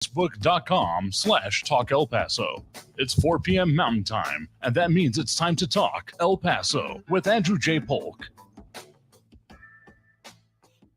Facebook.com/Talk El Paso. It's 4 p.m. Mountain Time, and that means it's time to talk El Paso with Andrew J. Polk.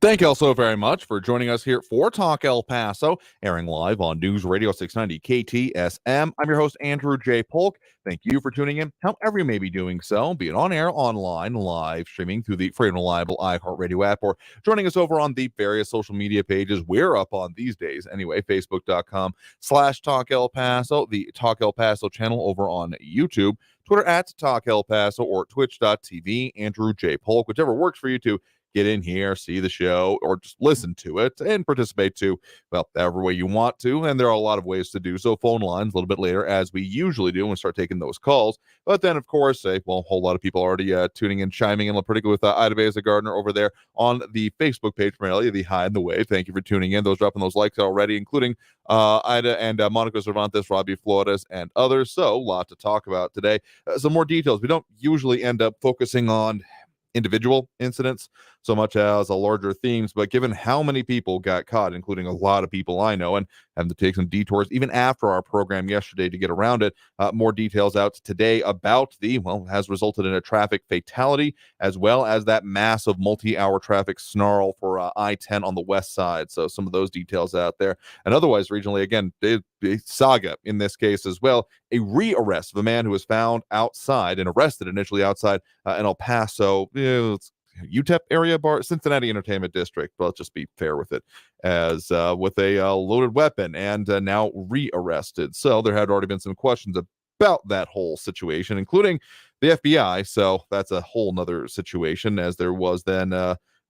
Thank you all so very much for joining us here for Talk El Paso, airing live on News Radio 690 KTSM. I'm your host, Andrew J. Polk. Thank you for tuning in, however you may be doing so, be it on air, online, live streaming through the free and reliable iHeartRadio app, or joining us over on the various social media pages we're up on these days. Anyway, Facebook.com/Talk El Paso, the Talk El Paso channel over on YouTube, Twitter @Talk El Paso, or Twitch.tv, Andrew J. Polk, whichever works for you to get in here, see the show, or just listen to it and participate to, well, however way you want to. And there are a lot of ways to do so. Phone lines a little bit later, as we usually do when we start taking those calls. But then, of course, a whole lot of people already tuning in, chiming in, particularly with Ida Beza Gardner over there on the Facebook page, primarily the High and the Wave. Thank you for tuning in. Those dropping those likes already, including Ida and Monica Cervantes, Robbie Flores, and others. So, a lot to talk about today. Some more details. We don't usually end up focusing on individual incidents so much as a larger themes, but given how many people got caught, including a lot of people I know, and having to take some detours even after our program yesterday to get around it, more details out today about has resulted in a traffic fatality, as well as that massive multi-hour traffic snarl for I-10 on the west side. So some of those details out there. And otherwise, regionally, again, a saga in this case as well, a rearrest of a man who was found outside and arrested initially outside in El Paso, UTEP area bar, Cincinnati Entertainment District. But let's just be fair with it, as with a loaded weapon, and now rearrested. So there had already been some questions about that whole situation, including the FBI. So that's a whole nother situation, as there was then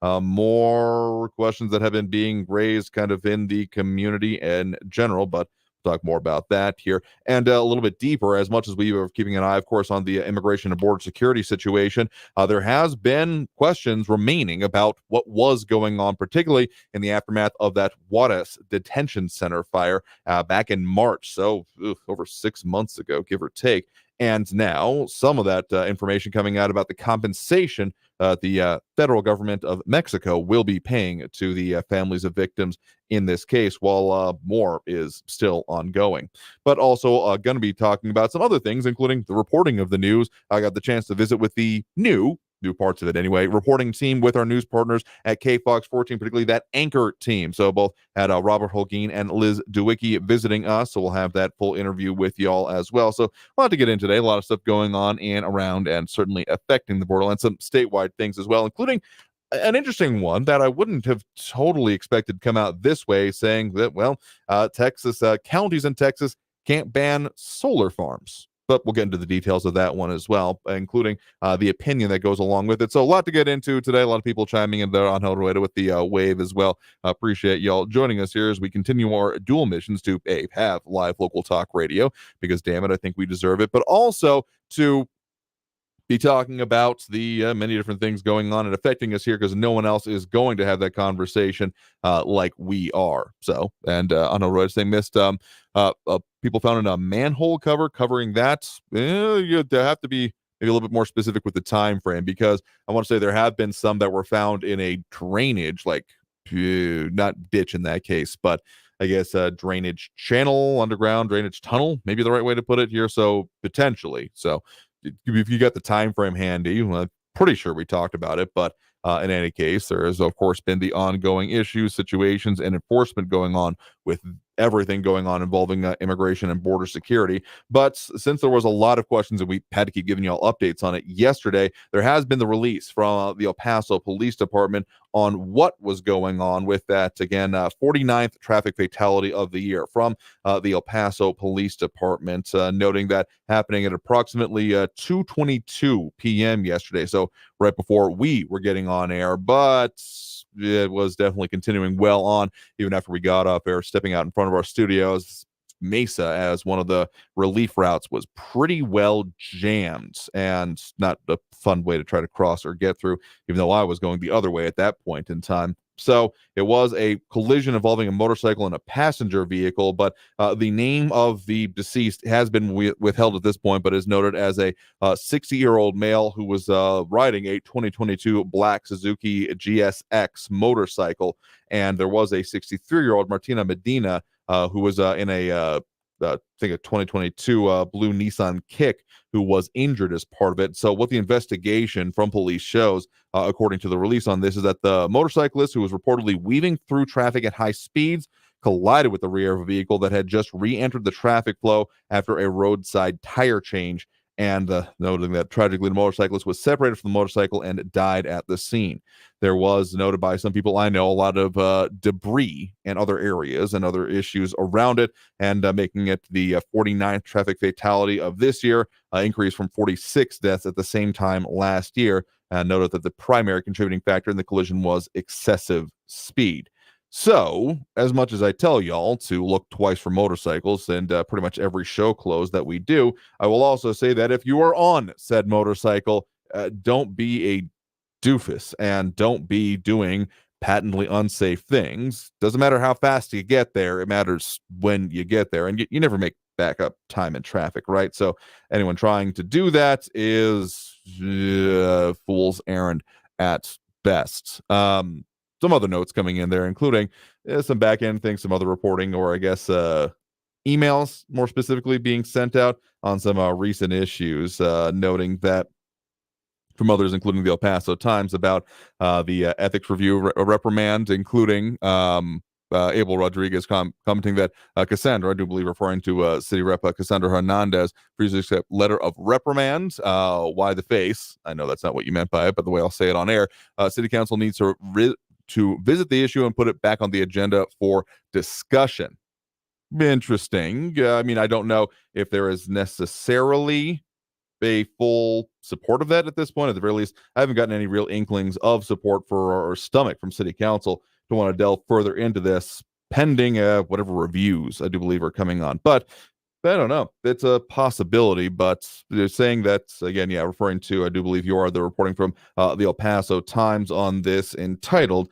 more questions that have been being raised kind of in the community in general, but talk more about that here and a little bit deeper. As much as we are keeping an eye, of course, on the immigration and border security situation, there has been questions remaining about what was going on, particularly in the aftermath of that Juarez detention center fire back in March. So over 6 months ago, give or take. And now some of that information coming out about the compensation the federal government of Mexico will be paying to the families of victims in this case, while more is still ongoing. But also going to be talking about some other things, including the reporting of the news. I got the chance to visit with the new parts of it anyway, reporting team with our news partners at KFOX 14, particularly that anchor team. So both had Robert Holguin and Liz Dewicki visiting us. So we'll have that full interview with y'all as well. So a lot to get in today, a lot of stuff going on and around and certainly affecting the borderland, some statewide things as well, including an interesting one that I wouldn't have totally expected to come out this way, saying that, Texas counties in Texas can't ban solar farms. But we'll get into the details of that one as well, including the opinion that goes along with it. So a lot to get into today. A lot of people chiming in there on Helderway with the wave as well. Appreciate y'all joining us here as we continue our dual missions to have live local talk radio, because damn it, I think we deserve it, but also to be talking about the many different things going on and affecting us here, because no one else is going to have that conversation like we are. So, and on a road, they missed people found in a manhole cover covering that. You have to be maybe a little bit more specific with the time frame, because I want to say there have been some that were found in a drainage, like not ditch in that case, but I guess drainage channel, underground drainage tunnel, maybe the right way to put it here. So potentially. So if you got the time frame handy, I'm pretty sure we talked about it, but in any case, there has, of course, been the ongoing issues, situations, and enforcement going on with everything going on involving immigration and border security. But since there was a lot of questions and we had to keep giving y'all updates on it yesterday, there has been the release from the El Paso Police Department on what was going on with that, again, 49th traffic fatality of the year from the El Paso Police Department, noting that happening at approximately 2:22 p.m. yesterday, so right before we were getting on air, but it was definitely continuing well on even after we got up there, stepping out in front of our studios. Mesa, as one of the relief routes, was pretty well jammed, and not a fun way to try to cross or get through, even though I was going the other way at that point in time. So it was a collision involving a motorcycle and a passenger vehicle, but the name of the deceased has been withheld at this point, but is noted as a 60-year-old male who was riding a 2022 black Suzuki GSX motorcycle. And there was a 63-year-old Martina Medina who was in I think a 2022 blue Nissan Kick, who was injured as part of it. So what the investigation from police shows, according to the release on this, is that the motorcyclist, who was reportedly weaving through traffic at high speeds, collided with the rear of a vehicle that had just re-entered the traffic flow after a roadside tire change, and noting that tragically the motorcyclist was separated from the motorcycle and died at the scene. There was, noted by some people I know, a lot of debris and other areas and other issues around it, and making it the 49th traffic fatality of this year, increase from 46 deaths at the same time last year. Noted that the primary contributing factor in the collision was excessive speed. So, as much as I tell y'all to look twice for motorcycles and pretty much every show close that we do, I will also say that if you are on said motorcycle, don't be a doofus and don't be doing patently unsafe things. Doesn't matter how fast you get there, it matters when you get there, and you never make backup time in traffic, right? So anyone trying to do that is fool's errand at best. Some other notes coming in there, including some back end things, some other reporting, or I guess emails more specifically being sent out on some recent issues, noting that from others, including the El Paso Times, about the ethics review reprimand, including Abel Rodriguez commenting that Cassandra, I do believe referring to City Rep Cassandra Hernandez, refused to accept letter of reprimand. Why the face? I know that's not what you meant by it, but the way I'll say it on air, City Council needs to visit the issue and put it back on the agenda for discussion. Interesting. I mean, I don't know if there is necessarily a full support of that at this point. At the very least, I haven't gotten any real inklings of support for our stomach from City Council to want to delve further into this, pending whatever reviews I do believe are coming on. But I don't know. It's a possibility, but they're saying that, again, yeah, referring to, I do believe you are the reporting from the El Paso Times on this, entitled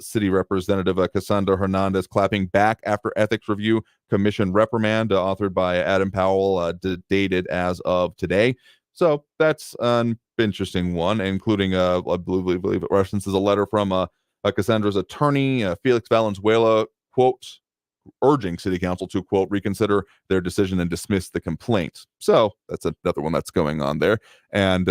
City Representative Cassandra Hernandez clapping back after ethics review commission reprimand, authored by Adam Powell, dated as of today. So that's an interesting one, including, I believe it references a letter from Cassandra's attorney, Felix Valenzuela, quote, urging City Council to, quote, reconsider their decision and dismiss the complaint. So that's another one that's going on there. And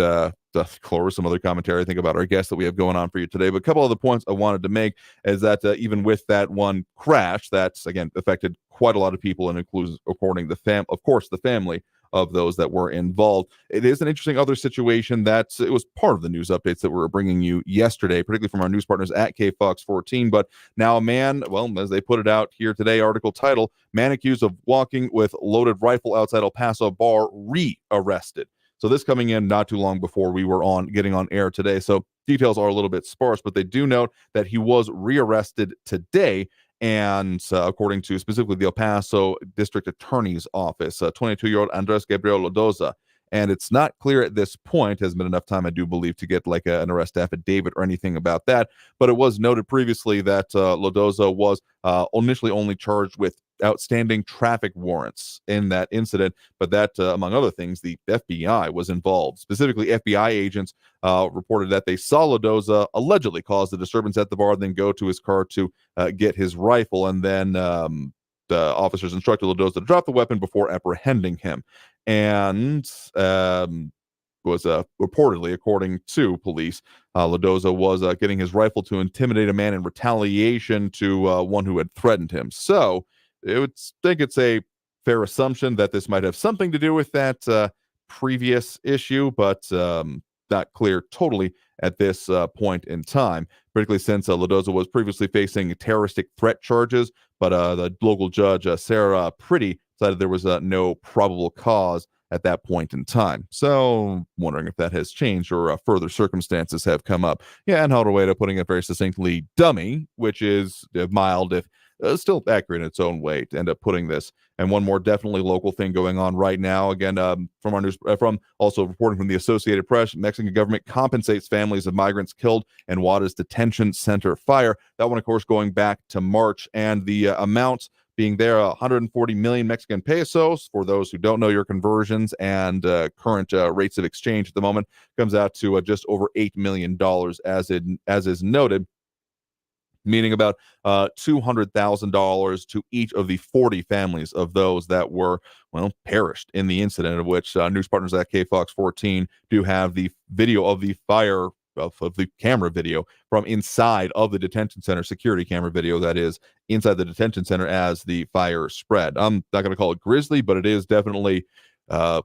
Cloris, some other commentary, I think, about our guest that we have going on for you today. But a couple other points I wanted to make is that even with that one crash, that's, again, affected quite a lot of people, and includes, according to the family of those that were involved. It is an interesting other situation that it was part of the news updates that we were bringing you yesterday, particularly from our news partners at KFox14. But now a man, well, as they put it out here today, article title, man accused of walking with loaded rifle outside El Paso bar re-arrested. So this coming in not too long before we were getting on air today. So details are a little bit sparse, but they do note that he was rearrested today. And according to specifically the El Paso District Attorney's Office, 22-year-old Andres Gabriel Lodoza. And it's not clear at this point, hasn't been enough time, I do believe, to get like an arrest affidavit or anything about that. But it was noted previously that Lodoza was initially only charged with outstanding traffic warrants in that incident, but that, among other things, the FBI was involved. Specifically, FBI agents reported that they saw Lodoza allegedly cause the disturbance at the bar, then go to his car to get his rifle, and then the officers instructed Lodoza to drop the weapon before apprehending him. And was reportedly, according to police, Lodoza was getting his rifle to intimidate a man in retaliation to one who had threatened him. So I would think it's a fair assumption that this might have something to do with that previous issue, but not clear totally at this point in time, particularly since Lodoza was previously facing terroristic threat charges, but the local judge, Sarah Pretty, decided there was no probable cause at that point in time. So wondering if that has changed or further circumstances have come up. Yeah, and how way to putting it very succinctly, dummy, which is mild if still accurate in its own way to end up putting this. And one more definitely local thing going on right now, again, from our news, from also reporting from the Associated Press, Mexican government compensates families of migrants killed in Juarez detention center fire. That one, of course, going back to March, and the amount being there 140 million Mexican pesos. For those who don't know your conversions and current rates of exchange at the moment, comes out to just over $8 million, as is noted. meaning about $200,000 to each of the 40 families of those that were, well, perished in the incident, of which news partners at KFOX 14 do have the video of the fire, of the camera video from inside of the detention center, security camera video, that is, inside the detention center as the fire spread. I'm not going to call it grisly, but it is definitely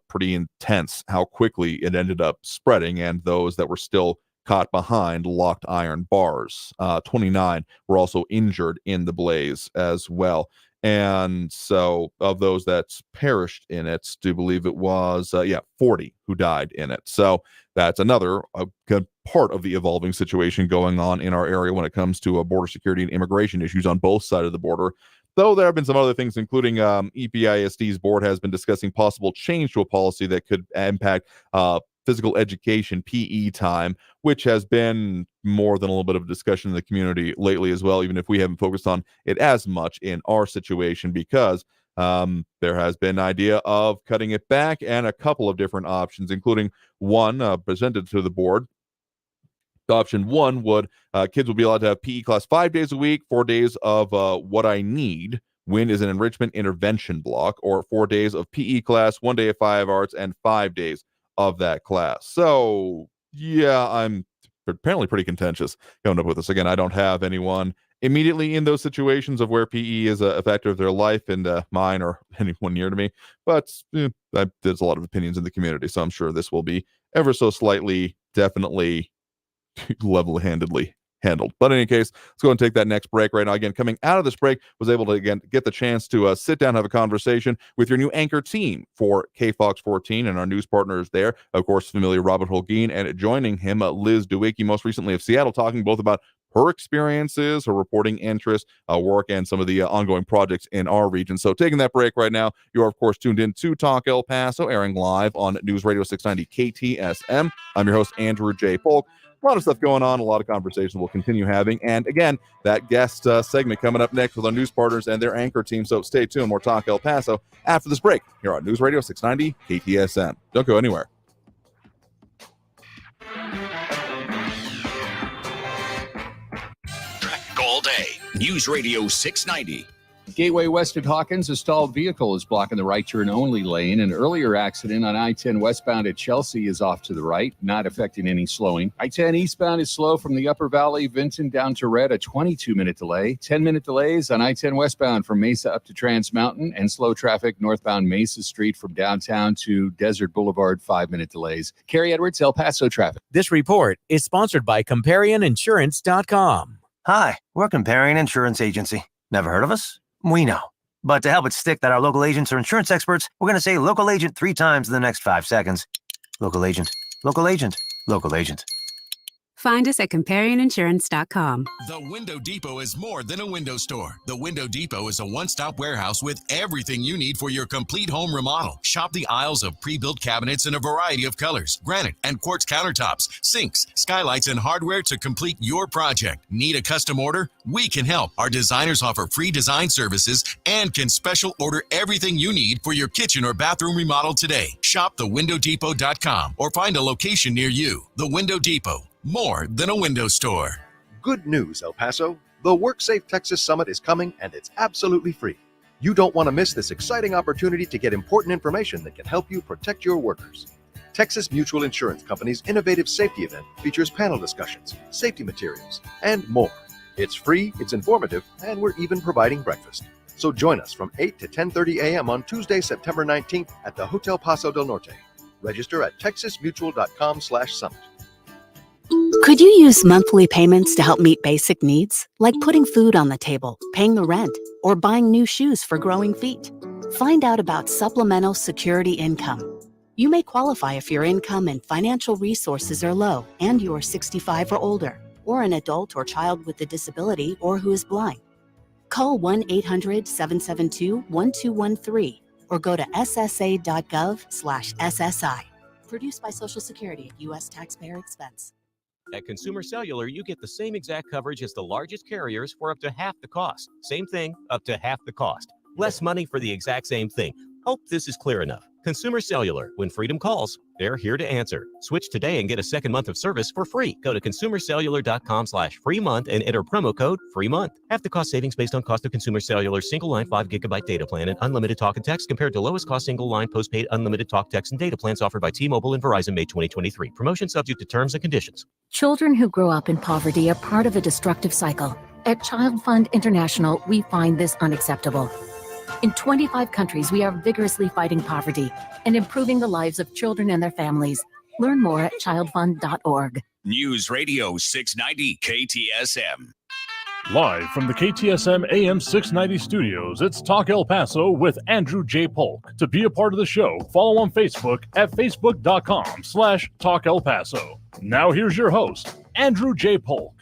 pretty intense how quickly it ended up spreading, and those that were still caught behind locked iron bars. 29 were also injured in the blaze as well. And so of those that perished in it, do believe it was 40 who died in it. So that's another good part of the evolving situation going on in our area when it comes to border security and immigration issues on both sides of the border. Though there have been some other things, including EPISD's board has been discussing possible change to a policy that could impact physical education, PE time, which has been more than a little bit of a discussion in the community lately as well, even if we haven't focused on it as much in our situation, because there has been an idea of cutting it back and a couple of different options, including one presented to the board. Option one would kids will be allowed to have PE class 5 days a week, 4 days of what I need. WIN is an enrichment intervention block, or 4 days of PE class, 1 day of 5 arts, and 5 days of that class. So yeah, I'm apparently pretty contentious coming up with this. Again, I don't have anyone immediately in those situations of where PE is a factor of their life, and mine or anyone near to me, but there's a lot of opinions in the community, so I'm sure this will be ever so slightly, definitely level-handedly handled. But in any case, let's go and take that next break right now. Again, coming out of this break, was able to again get the chance to sit down and have a conversation with your new anchor team for KFOX 14 and our news partners there. Of course, familiar Robert Holguin, and joining him, Liz Dewicki, most recently of Seattle, talking both about her experiences, her reporting interest, work, and some of the ongoing projects in our region. So taking that break right now, you are, of course, tuned in to Talk El Paso, airing live on News Radio 690 KTSM. I'm your host, Andrew J. Polk. A lot of stuff going on, a lot of conversations we'll continue having. And again, that guest segment coming up next with our news partners and their anchor team. So stay tuned. More Talk El Paso after this break here on News Radio 690 KTSM. Don't go anywhere. Traffic all day. News Radio 690. Gateway west at Hawkins, a stalled vehicle is blocking the right turn only lane. An earlier accident on I-10 westbound at Chelsea is off to the right, not affecting any slowing. I-10 eastbound is slow from the Upper Valley, Vinton down to Red, a 22-minute delay. 10-minute delays on I-10 westbound from Mesa up to Trans Mountain, and slow traffic northbound Mesa Street from downtown to Desert Boulevard, 5-minute delays. Carrie Edwards, El Paso traffic. This report is sponsored by ComparionInsurance.com. Hi, we're Comparion Insurance Agency. Never heard of us? We know. But to help it stick that our local agents are insurance experts, we're going to say local agent 3 times in the next 5 seconds. Local agent, local agent, local agent. Find us at ComparionInsurance.com. The Window Depot is more than a window store. The Window Depot is a one-stop warehouse with everything you need for your complete home remodel. Shop the aisles of pre-built cabinets in a variety of colors, granite and quartz countertops, sinks, skylights, and hardware to complete your project. Need a custom order? We can help. Our designers offer free design services and can special order everything you need for your kitchen or bathroom remodel today. Shop thewindowdepot.com or find a location near you. The Window Depot. More than a window store. Good news, El Paso. The WorkSafe Texas Summit is coming, and it's absolutely free. You don't want to miss this exciting opportunity to get important information that can help you protect your workers. Texas Mutual Insurance Company's innovative safety event features panel discussions, safety materials, and more. It's free, it's informative, and we're even providing breakfast. So join us from 8 to 10:30 a.m. on Tuesday, September 19th at the Hotel Paso del Norte. Register at texasmutual.com/summit. Could you use monthly payments to help meet basic needs, like putting food on the table, paying the rent, or buying new shoes for growing feet? Find out about supplemental security income. You may qualify if your income and financial resources are low and you are 65 or older, or an adult or child with a disability or who is blind. Call 1-800-772-1213 or go to ssa.gov/SSI. Produced by Social Security at U.S. taxpayer expense. At Consumer Cellular, you get the same exact coverage as the largest carriers for up to half the cost. Same thing, up to half the cost. Less money for the exact same thing. Hope this is clear enough. Consumer Cellular. When freedom calls, they're here to answer. Switch today and get a second month of service for free. Go to consumercellular.com/free month and enter promo code free month. Half the cost savings based on cost of Consumer Cellular single line 5 gigabyte data plan and unlimited talk and text compared to lowest cost single line postpaid unlimited talk, text, and data plans offered by T-Mobile and Verizon May 2023. Promotion subject to terms and conditions. Children who grow up in poverty are part of a destructive cycle. At Child Fund International, we find this unacceptable. In 25 countries, we are vigorously fighting poverty and improving the lives of children and their families. Learn more at childfund.org. News Radio 690 KTSM. Live from the KTSM AM 690 studios, it's Talk El Paso with Andrew J. Polk. To be a part of the show, follow on Facebook at facebook.com/Talk El Paso. Now here's your host, Andrew J. Polk.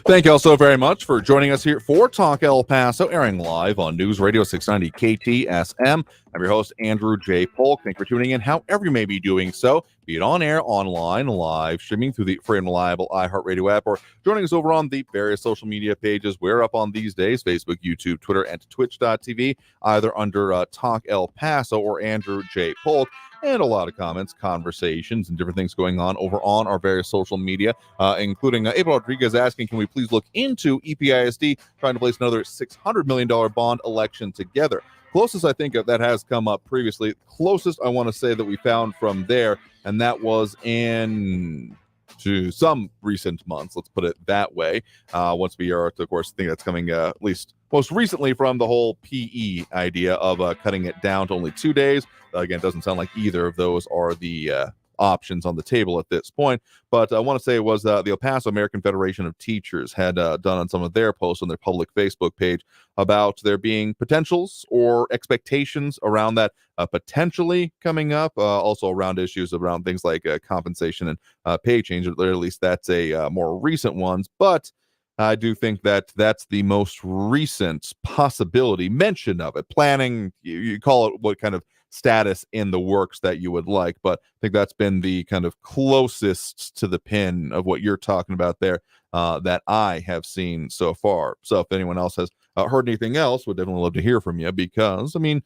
Thank you all so very much for joining us here for Talk El Paso, airing live on News Radio 690 KTSM. I'm your host, Andrew J. Polk. Thank you for tuning in, however you may be doing so, be it on air, online, live, streaming through the free and reliable iHeartRadio app, or joining us over on the various social media pages we're up on these days, Facebook, YouTube, Twitter, and Twitch.tv, either under Talk El Paso or Andrew J. Polk. And a lot of comments, conversations, and different things going on over on our various social media, including Abel Rodriguez asking, can we please look into EPISD trying to place another $600 million bond election together? Closest I think that has come up previously. Closest I want to say that we found from there, and that was in to some recent months, let's put it that way. Once we are, of course, think that's coming at least most recently from the whole PE idea of cutting it down to only 2 days. Again, it doesn't sound like either of those are the options on the table at this point. But I want to say it was the El Paso American Federation of Teachers had done on some of their posts on their public Facebook page about there being potentials or expectations around that potentially coming up. Also around issues around things like compensation and pay change, or at least that's a more recent ones. But I do think that that's the most recent possibility mention of it. Planning, you call it what kind of status in the works that you would like, but I think that's been the kind of closest to the pin of what you're talking about there that I have seen so far. So if anyone else has heard anything else, would definitely love to hear from you, because I mean,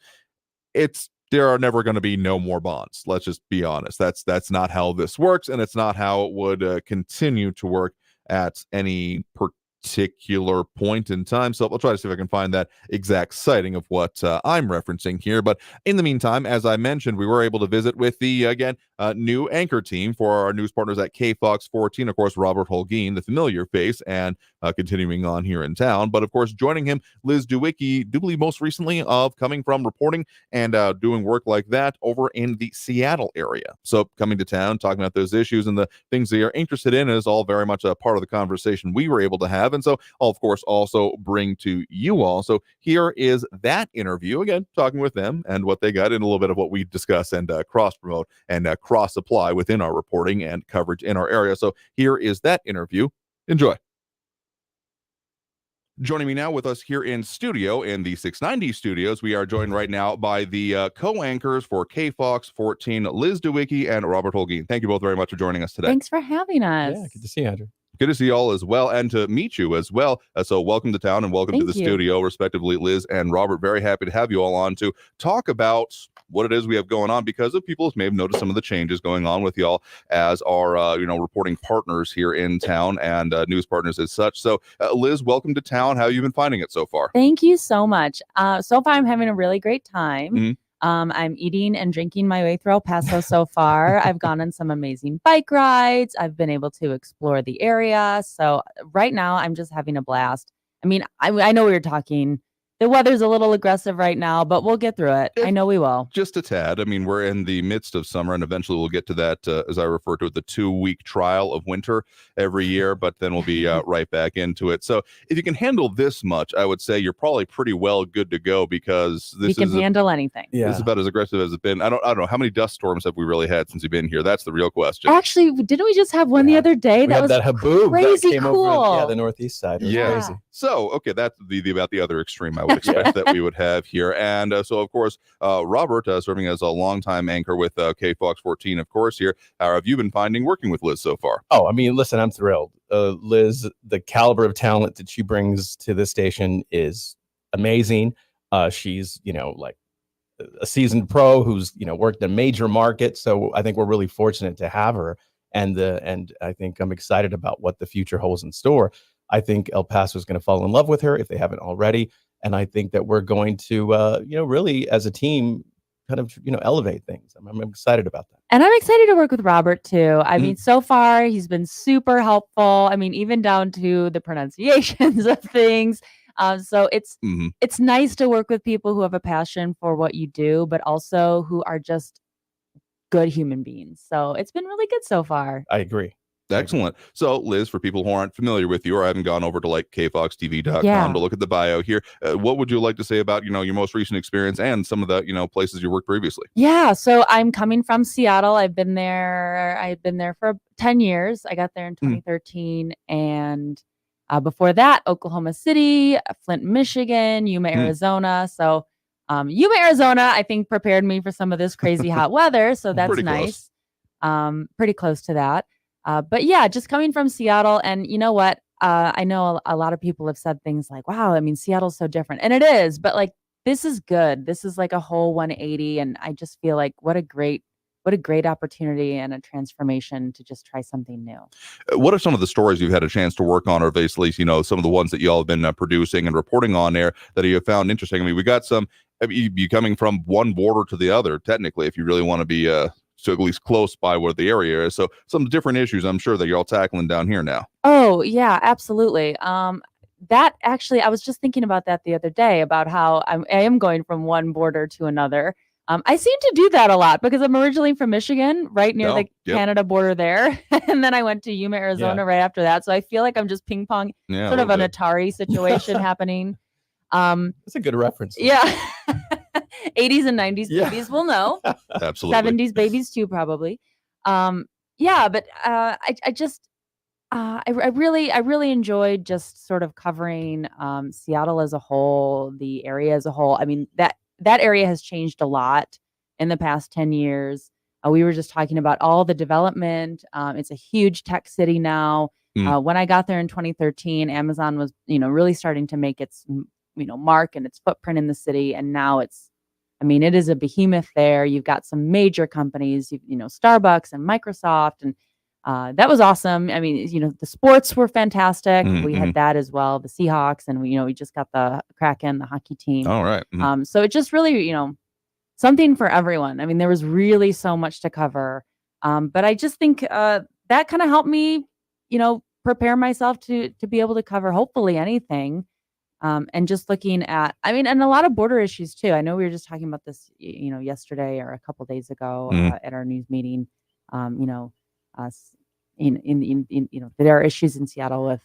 there are never going to be no more bonds. Let's just be honest. That's not how this works, and it's not how it would continue to work at any particular point in time. So I'll try to see if I can find that exact citing of what I'm referencing here. But in the meantime, as I mentioned, we were able to visit with the, again, new anchor team for our news partners at KFOX 14. Of course, Robert Holguin, the familiar face, and continuing on here in town. But of course, joining him, Liz Duwicki, most recently of coming from reporting and doing work like that over in the Seattle area. So coming to town, talking about those issues and the things they are interested in is all very much a part of the conversation we were able to have. And so I'll, of course, also bring to you all. So here is that interview, again, talking with them and what they got, and a little bit of what we discuss and cross-promote and cross-apply within our reporting and coverage in our area. So here is that interview. Enjoy. Joining me now with us here in studio, in the 690 studios, we are joined right now by the co-anchors for KFOX 14, Liz Duwicki and Robert Holguin. Thank you both very much for joining us today. Thanks for having us. Yeah, good to see you, Andrew. Good to see you all as well, and to meet you as well. So welcome to town and welcome to the studio, respectively, Liz and Robert. Very happy to have you all on to talk about what it is we have going on, because of people may have noticed some of the changes going on with y'all as our, reporting partners here in town and news partners as such. So Liz, welcome to town. How have you been finding it so far? Thank you so much. So far, I'm having a really great time. Mm-hmm. I'm eating and drinking my way through El Paso so far. I've gone on some amazing bike rides. I've been able to explore the area. So right now, I'm just having a blast. I mean, I know we were talking. The weather's a little aggressive right now, but we'll get through it. I know we will. Just a tad. I mean, we're in the midst of summer, and eventually we'll get to that, as I refer to it, the 2-week trial of winter every year, but then we'll be right back into it. So if you can handle this much, I would say you're probably pretty well good to go, because this can handle anything. Yeah. This is about as aggressive as it's been. I don't know. How many dust storms have we really had since you've been here? That's the real question. Actually, didn't we just have one the other day? That was that haboob crazy that came cool. over the northeast side. It was crazy. So, okay, that's about the other extreme, I would expect that we would have here. And so, of course, Robert, serving as a longtime anchor with KFOX 14, of course, here. How have you been finding working with Liz so far? Oh, I mean, listen, I'm thrilled. Liz, the caliber of talent that she brings to this station is amazing. She's, like a seasoned pro who's, worked in a major market. So I think we're really fortunate to have her. And I think I'm excited about what the future holds in store. I think El Paso is going to fall in love with her if they haven't already. And I think that we're going to, really as a team kind of, elevate things. I'm excited about that. And I'm excited to work with Robert too. I mean, so far he's been super helpful. I mean, even down to the pronunciations of things. So it's nice to work with people who have a passion for what you do, but also who are just good human beings. So it's been really good so far. I agree. Excellent. So, Liz, for people who aren't familiar with you or haven't gone over to like kfoxtv.com to look at the bio here, what would you like to say about, your most recent experience and some of the, places you worked previously? Yeah. So I'm coming from Seattle. I've been there for 10 years. I got there in 2013. And before that, Oklahoma City, Flint, Michigan, Yuma, Arizona. So Yuma, Arizona, I think prepared me for some of this crazy hot weather. So that's Pretty nice. Pretty close to that. But yeah, just coming from Seattle, and you know what? I know a lot of people have said things like, wow, I mean, Seattle's so different. And it is, but like, this is good. This is like a whole 180. And I just feel like what a great opportunity and a transformation to just try something new. What are some of the stories you've had a chance to work on, or basically, some of the ones that y'all have been producing and reporting on there that you have found interesting? I mean, we got some, you coming from one border to the other, technically, if you really want to be, so at least close by where the area is. So some different issues, I'm sure, that you're all tackling down here now. Oh, yeah, absolutely. That actually, I was just thinking about that the other day, about how I am going from one border to another. I seem to do that a lot because I'm originally from Michigan, right near the Canada border there. And then I went to Yuma, Arizona right after that. So I feel like I'm just ping pong, sort of an Atari situation happening. That's a good reference. Yeah. 80s and 90s babies will know. Absolutely. 70s babies too, probably. But I really enjoyed just sort of covering Seattle as a whole, the area as a whole. I mean, that area has changed a lot in the past 10 years. We were just talking about all the development. It's a huge tech city now. When I got there in 2013, Amazon was, really starting to make its, mark and its footprint in the city. And now it is a behemoth there. You've got some major companies, Starbucks and Microsoft, and that was awesome. I mean, the sports were fantastic. We had that as well, the Seahawks, and we just got the Kraken, the hockey team. All right. So it just really, something for everyone. I mean, there was really so much to cover. But I just think that kind of helped me, prepare myself to be able to cover hopefully anything. And just looking at, and a lot of border issues too. I know we were just talking about this, yesterday or a couple days ago at our news meeting. There are issues in Seattle with,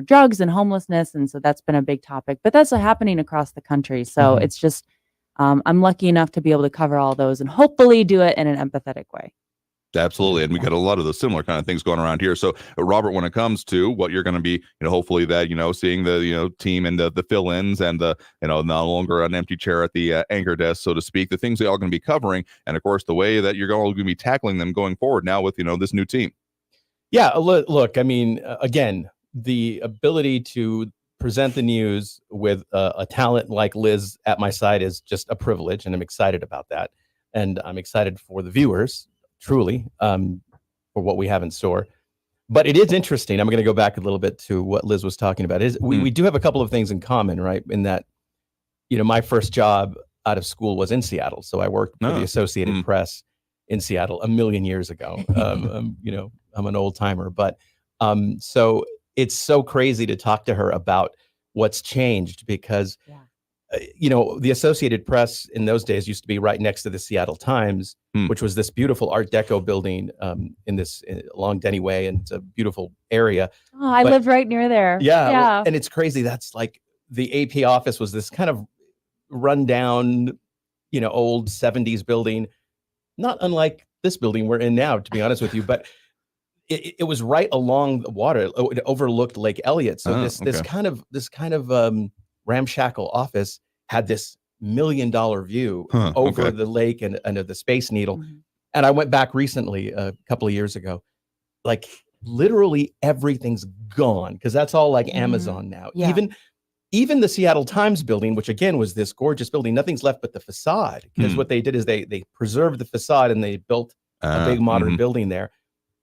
drugs and homelessness. And so that's been a big topic, but that's happening across the country. So it's just, I'm lucky enough to be able to cover all those and hopefully do it in an empathetic way. Absolutely. And we got a lot of the similar kind of things going around here. So Robert, when it comes to what you're going to be, hopefully that, seeing the, team and the fill-ins and the, no longer an empty chair at the anchor desk, so to speak, the things they all going to be covering. And of course, the way that you're going to be tackling them going forward now with, this new team. Yeah. Look, again, the ability to present the news with a talent like Liz at my side is just a privilege. And I'm excited about that. And I'm excited for the viewers, truly, for what we have in store. But it is interesting. I'm going to go back a little bit to what Liz was talking about. We do have a couple of things in common, right? In that, my first job out of school was in Seattle. So I worked for the Associated Press in Seattle a million years ago. I'm an old timer, but so it's so crazy to talk to her about what's changed because, the Associated Press in those days used to be right next to the Seattle Times, which was this beautiful Art Deco building along Denny Way, and it's a beautiful area. Oh, I lived right near there. Yeah. Well, and it's crazy. That's like the AP office was this kind of rundown, old 70s building, not unlike this building we're in now, to be honest with you, but it was right along the water. It overlooked Lake Elliott. So this kind of ramshackle office had this $1 million view over the lake and the Space Needle. Mhm. And I went back recently, a couple of years ago, like literally everything's gone because that's all like Amazon now. Yeah. Even the Seattle Times building, which again was this gorgeous building, nothing's left but the facade. Because what they did is they preserved the facade and they built a big modern building there.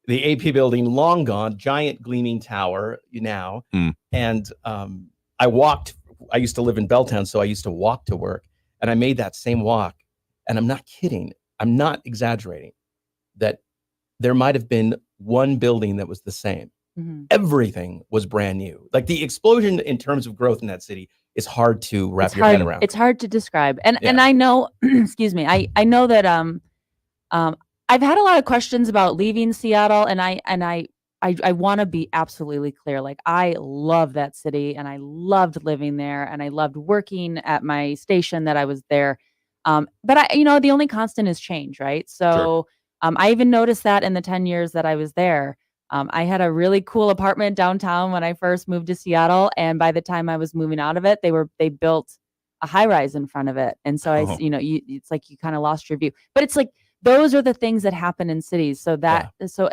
The AP building, long gone, giant gleaming tower now. And I used to live in Belltown, so I used to walk to work. And I made that same walk. And I'm not kidding. I'm not exaggerating that there might have been one building that was the same. Everything was brand new. Like the explosion in terms of growth in that city is hard to wrap your head around. It's hard to describe. And I know, excuse me, I know that I've had a lot of questions about leaving Seattle, and I want to be absolutely clear. Like, I love that city and I loved living there and I loved working at my station that I was there. But the only constant is change, right? So I even noticed that in the 10 years that I was there. I had a really cool apartment downtown when I first moved to Seattle, and by the time I was moving out of it, they built a high rise in front of it, and so it's like you kind of lost your view. But it's like those are the things that happen in cities. So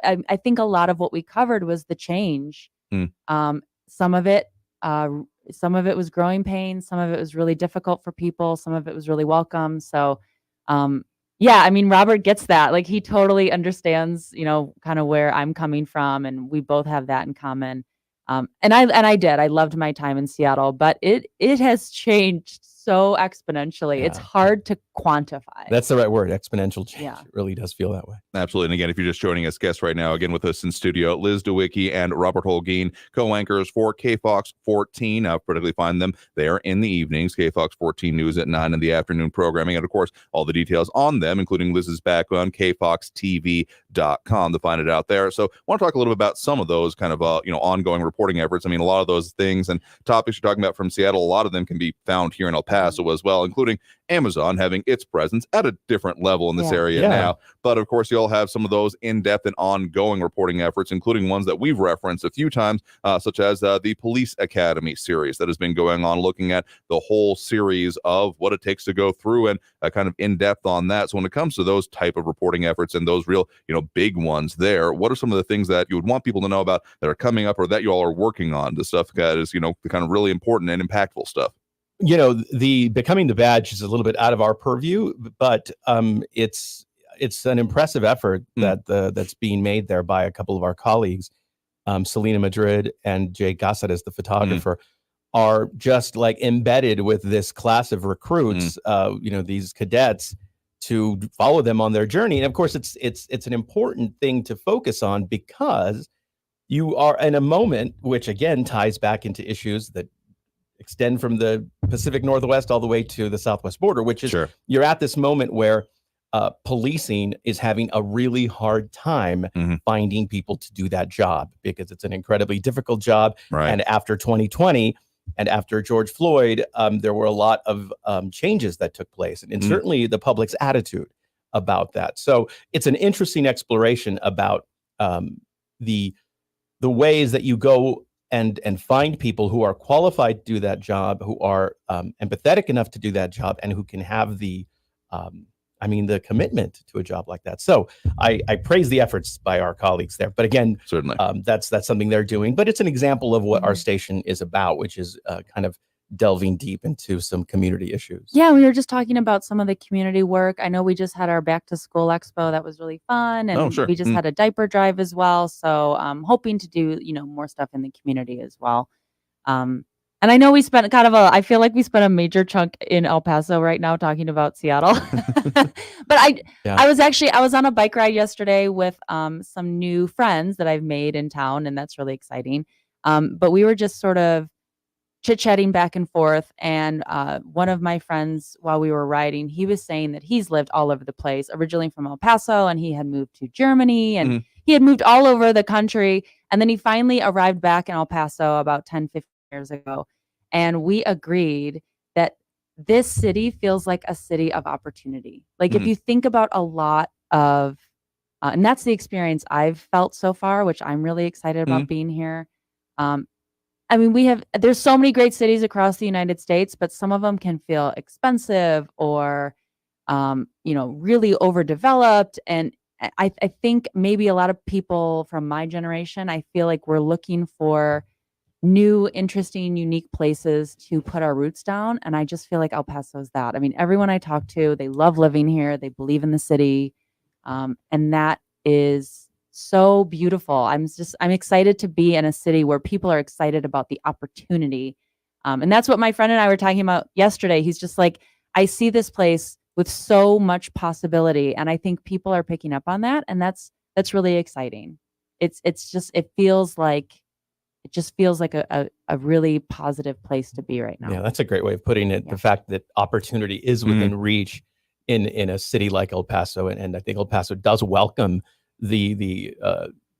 I think a lot of what we covered was the change. Some of it was growing pains. Some of it was really difficult for people. Some of it was really welcome. So, yeah, I mean, Robert gets that. Like, he totally understands, kind of where I'm coming from, and we both have that in common. And I loved my time in Seattle, but it has changed so exponentially. It's hard to quantify. That's the right word, exponential change. Yeah. It really does feel that way. Absolutely. And again, if you're just joining us, guests right now, again with us in studio, Liz DeWicki and Robert Holguin, co-anchors for KFOX 14. Particularly find them there in the evenings, KFOX 14 News at 9 in the afternoon programming. And of course, all the details on them, including Liz's background, kfoxtv.com to find it out there. So I want to talk a little bit about some of those kind of, ongoing reporting efforts. I mean, a lot of those things and topics you're talking about from Seattle, a lot of them can be found here in El Paso as well, including Amazon having its presence at a different level in this area now. But of course, you'll have some of those in-depth and ongoing reporting efforts, including ones that we've referenced a few times, such as the Police Academy series that has been going on, looking at the whole series of what it takes to go through and kind of in-depth on that. So when it comes to those type of reporting efforts and those real, big ones there, what are some of the things that you would want people to know about that are coming up or that you all are working on, the stuff that is, the kind of really important and impactful stuff? The becoming the badge is a little bit out of our purview, but it's an impressive effort that's being made there by a couple of our colleagues. Selena Madrid and Jay Gassares, the photographer, are just like embedded with this class of recruits, these cadets, to follow them on their journey. And of course, it's an important thing to focus on because you are in a moment which again ties back into issues that extend from the Pacific Northwest all the way to the Southwest border, which is you're at this moment where policing is having a really hard time finding people to do that job because it's an incredibly difficult job. Right. And after 2020 and after George Floyd, there were a lot of changes that took place, and certainly the public's attitude about that. So it's an interesting exploration about the ways that you go and find people who are qualified to do that job, who are empathetic enough to do that job, and who can have the commitment to a job like that. So I praise the efforts by our colleagues there. But again, certainly that's something they're doing. But it's an example of what our station is about, which is kind of delving deep into some community issues. Yeah, we were just talking about some of the community work. I know we just had our back to school expo that was really fun, and we just had a diaper drive as well. So I'm hoping to do more stuff in the community as well. And I know we spent I feel like we spent a major chunk in El Paso right now talking about Seattle. But I was on a bike ride yesterday with some new friends that I've made in town, and that's really exciting. But we were just sort of chit-chatting back and forth, and one of my friends, while we were riding, he was saying that he's lived all over the place, originally from El Paso, and he had moved to Germany, and he had moved all over the country, and then he finally arrived back in El Paso about 10-15 years ago, and we agreed that this city feels like a city of opportunity. Like if you think about a lot of and that's the experience I've felt so far, which I'm really excited about being here. I mean, there's so many great cities across the United States, but some of them can feel expensive or, really overdeveloped. And I think maybe a lot of people from my generation, I feel like we're looking for new, interesting, unique places to put our roots down. And I just feel like El Paso's that. I mean, everyone I talk to, they love living here. They believe in the city. And that is so beautiful. I'm excited to be in a city where people are excited about the opportunity. And that's what my friend and I were talking about yesterday. He's just like, I see this place with so much possibility. And I think people are picking up on that. And that's really exciting. It just feels like a really positive place to be right now. Yeah, that's a great way of putting it. Yeah. The fact that opportunity is within reach in a city like El Paso, and I think El Paso does welcome the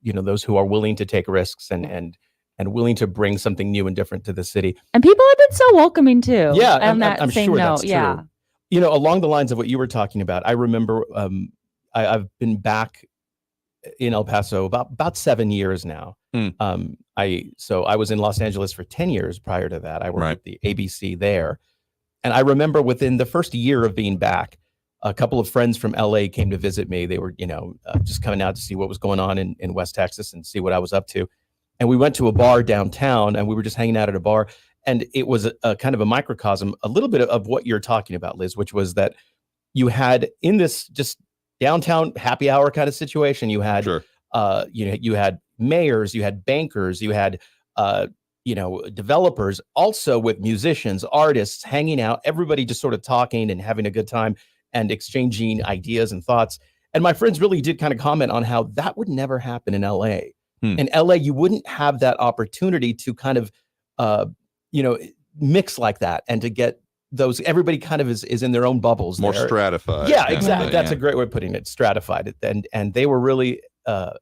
those who are willing to take risks and willing to bring something new and different to the city. And people have been so welcoming too. Yeah, on that I'm same sure note. that's Yeah. true. You know, along the lines of what you were talking about, I remember I've been back in El Paso about 7 years now. I was in Los Angeles for 10 years prior to that. I worked at the ABC there. And I remember within the first year of being back, a couple of friends from LA came to visit me. They were, just coming out to see what was going on in West Texas and see what I was up to. And we went to a bar downtown and we were just hanging out at a bar. And it was a kind of a microcosm, a little bit of what you're talking about, Liz, which was that you had in this just downtown happy hour kind of situation, you had, you had mayors, you had bankers, you had, developers, also with musicians, artists hanging out, everybody just sort of talking and having a good time and exchanging ideas and thoughts. And my friends really did kind of comment on how that would never happen in LA. In LA, you wouldn't have that opportunity to kind of, mix like that and to get those, everybody kind of is in their own bubbles. More there. stratified. Yeah, exactly. That's a great way of putting it, stratified. And they were really